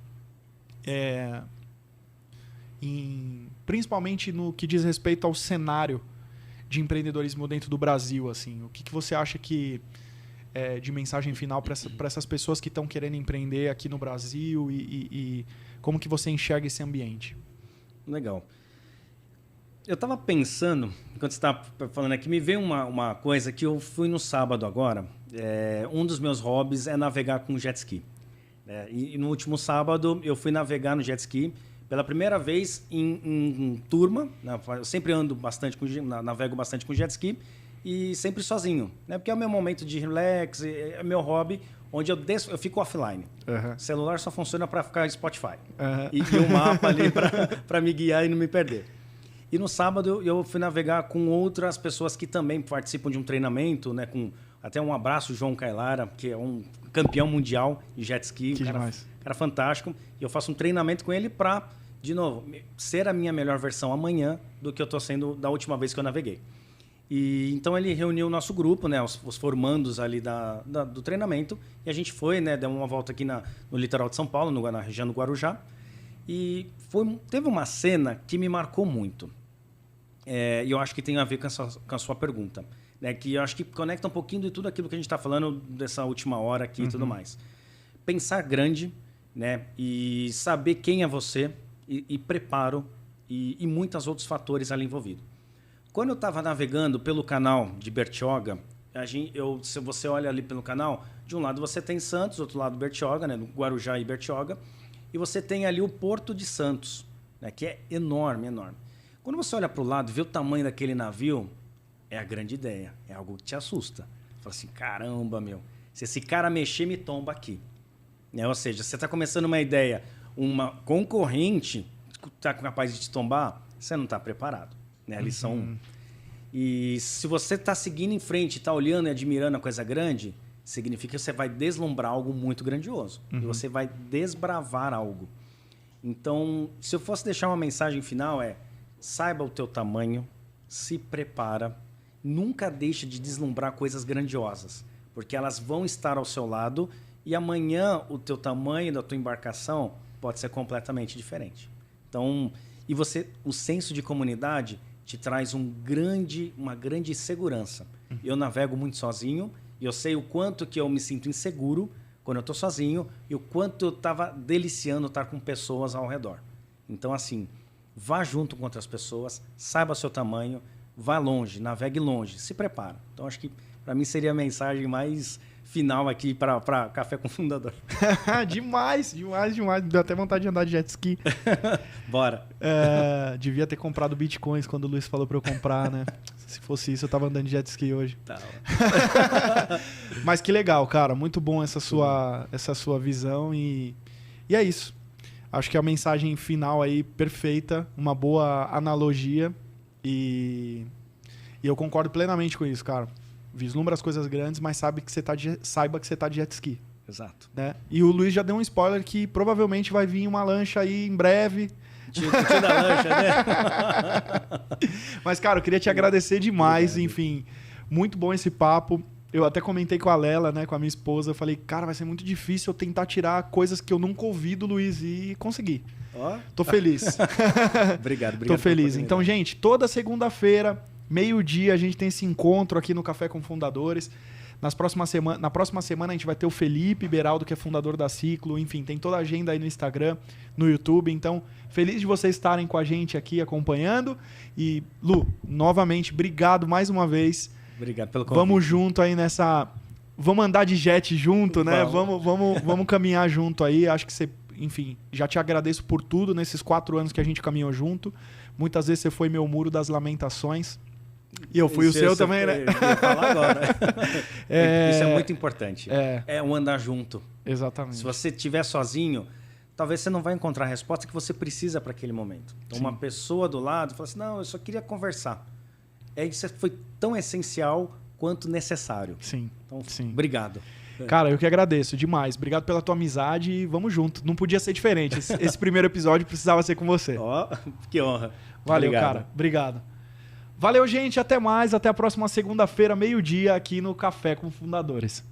principalmente no que diz respeito ao cenário de empreendedorismo dentro do Brasil? Assim? O que você acha que de mensagem final para essas pessoas que estão querendo empreender aqui no Brasil e como que você enxerga esse ambiente? Legal. Eu estava pensando, enquanto você estava falando aqui, me veio uma coisa que eu fui no sábado agora. Um dos meus hobbies é navegar com jet ski. E no último sábado eu fui navegar no jet ski pela primeira vez em turma. Né? Eu sempre ando bastante, navego bastante com jet ski e sempre sozinho. Né? Porque é o meu momento de relax, é meu hobby, onde eu fico offline. O celular só funciona para ficar em Spotify. E um mapa ali para me guiar e não me perder. E no sábado eu fui navegar com outras pessoas que também participam de um treinamento, né? Até um abraço, João Kailara, que é um campeão mundial de jet ski. Que demais. Cara fantástico. E eu faço um treinamento com ele para, de novo, ser a minha melhor versão amanhã do que eu estou sendo da última vez que eu naveguei. E então ele reuniu o nosso grupo, né, os formandos ali do treinamento, e a gente foi, né, deu uma volta aqui no litoral de São Paulo, na região do Guarujá, e teve uma cena que me marcou muito. E eu acho que tem a ver com a sua pergunta, né, que eu acho que conecta um pouquinho de tudo aquilo que a gente está falando dessa última hora aqui e tudo mais. Pensar grande, né, e saber quem é você, e preparo, e muitos outros fatores ali envolvidos. Quando eu estava navegando pelo canal de Bertioga, se você olha ali pelo canal, de um lado você tem Santos, do outro lado Bertioga, né, Guarujá e Bertioga, e você tem ali o Porto de Santos, né, que é enorme, enorme. Quando você olha para o lado e vê o tamanho daquele navio, é a grande ideia, é algo que te assusta. Você fala assim, caramba, meu, se esse cara mexer, me tomba aqui. Né? Ou seja, você está começando uma ideia, uma concorrente está capaz de te tombar, você não está preparado. Né? A lição 1. E se você está seguindo em frente, está olhando e admirando a coisa grande, significa que você vai deslumbrar algo muito grandioso. E você vai desbravar algo. Então, se eu fosse deixar uma mensagem final saiba o teu tamanho, se prepara, nunca deixe de deslumbrar coisas grandiosas, porque elas vão estar ao seu lado e amanhã o teu tamanho da tua embarcação pode ser completamente diferente. Então, o senso de comunidade te traz uma grande segurança. Eu navego muito sozinho e eu sei o quanto que eu me sinto inseguro quando eu estou sozinho e o quanto eu estava deliciando estar com pessoas ao redor. Então, assim, vá junto com outras pessoas, saiba o seu tamanho, vá longe, navegue longe, se prepara. Então, acho que para mim seria a mensagem mais final aqui para Café com Fundador. Demais. Deu até vontade de andar de jet ski. Bora. Devia ter comprado bitcoins quando o Luiz falou para eu comprar, né? Se fosse isso, eu tava andando de jet ski hoje. Tá. Mas que legal, cara. Muito bom essa sua visão e é isso. Acho que a mensagem final aí perfeita, uma boa analogia e eu concordo plenamente com isso, cara. Vislumbra as coisas grandes, mas saiba que você tá de jet ski. Exato. Né? E o Luiz já deu um spoiler que provavelmente vai vir uma lancha aí em breve. Tio da lancha, né? Mas, cara, eu queria te agradecer demais. Obrigado. Enfim, muito bom esse papo. Eu até comentei com a Lela, né, com a minha esposa. Eu falei, cara, vai ser muito difícil eu tentar tirar coisas que eu nunca ouvi do Luiz e consegui. Tô feliz. Obrigado. Tô feliz. Então, gente, toda segunda-feira, meio-dia, a gente tem esse encontro aqui no Café com Fundadores. Na próxima semana a gente vai ter o Felipe Beraldo, que é fundador da Ciclo. Enfim, tem toda a agenda aí no Instagram, no YouTube. Então, feliz de vocês estarem com a gente aqui acompanhando. E, Lu, novamente, obrigado mais uma vez. Obrigado pelo convite. Vamos junto aí nessa... Vamos andar de jet junto, né? Vamos caminhar junto aí. Acho que você... Enfim, já te agradeço por tudo nesses 4 anos que a gente caminhou junto. Muitas vezes você foi meu muro das lamentações. E eu fui o seu também, né? Eu ia falar agora. Isso é muito importante. É um andar junto. Exatamente. Se você estiver sozinho, talvez você não vai encontrar a resposta que você precisa para aquele momento. Então, uma pessoa do lado fala assim, não, eu só queria conversar. Isso foi tão essencial quanto necessário. Sim. Então, sim. Obrigado. Cara, eu que agradeço demais. Obrigado pela tua amizade e vamos junto. Não podia ser diferente. Esse primeiro episódio precisava ser com você. Que honra. Valeu, Obrigado. cara. Obrigado. Valeu, gente. Até mais. Até a próxima segunda-feira, meio-dia, aqui no Café com Fundadores.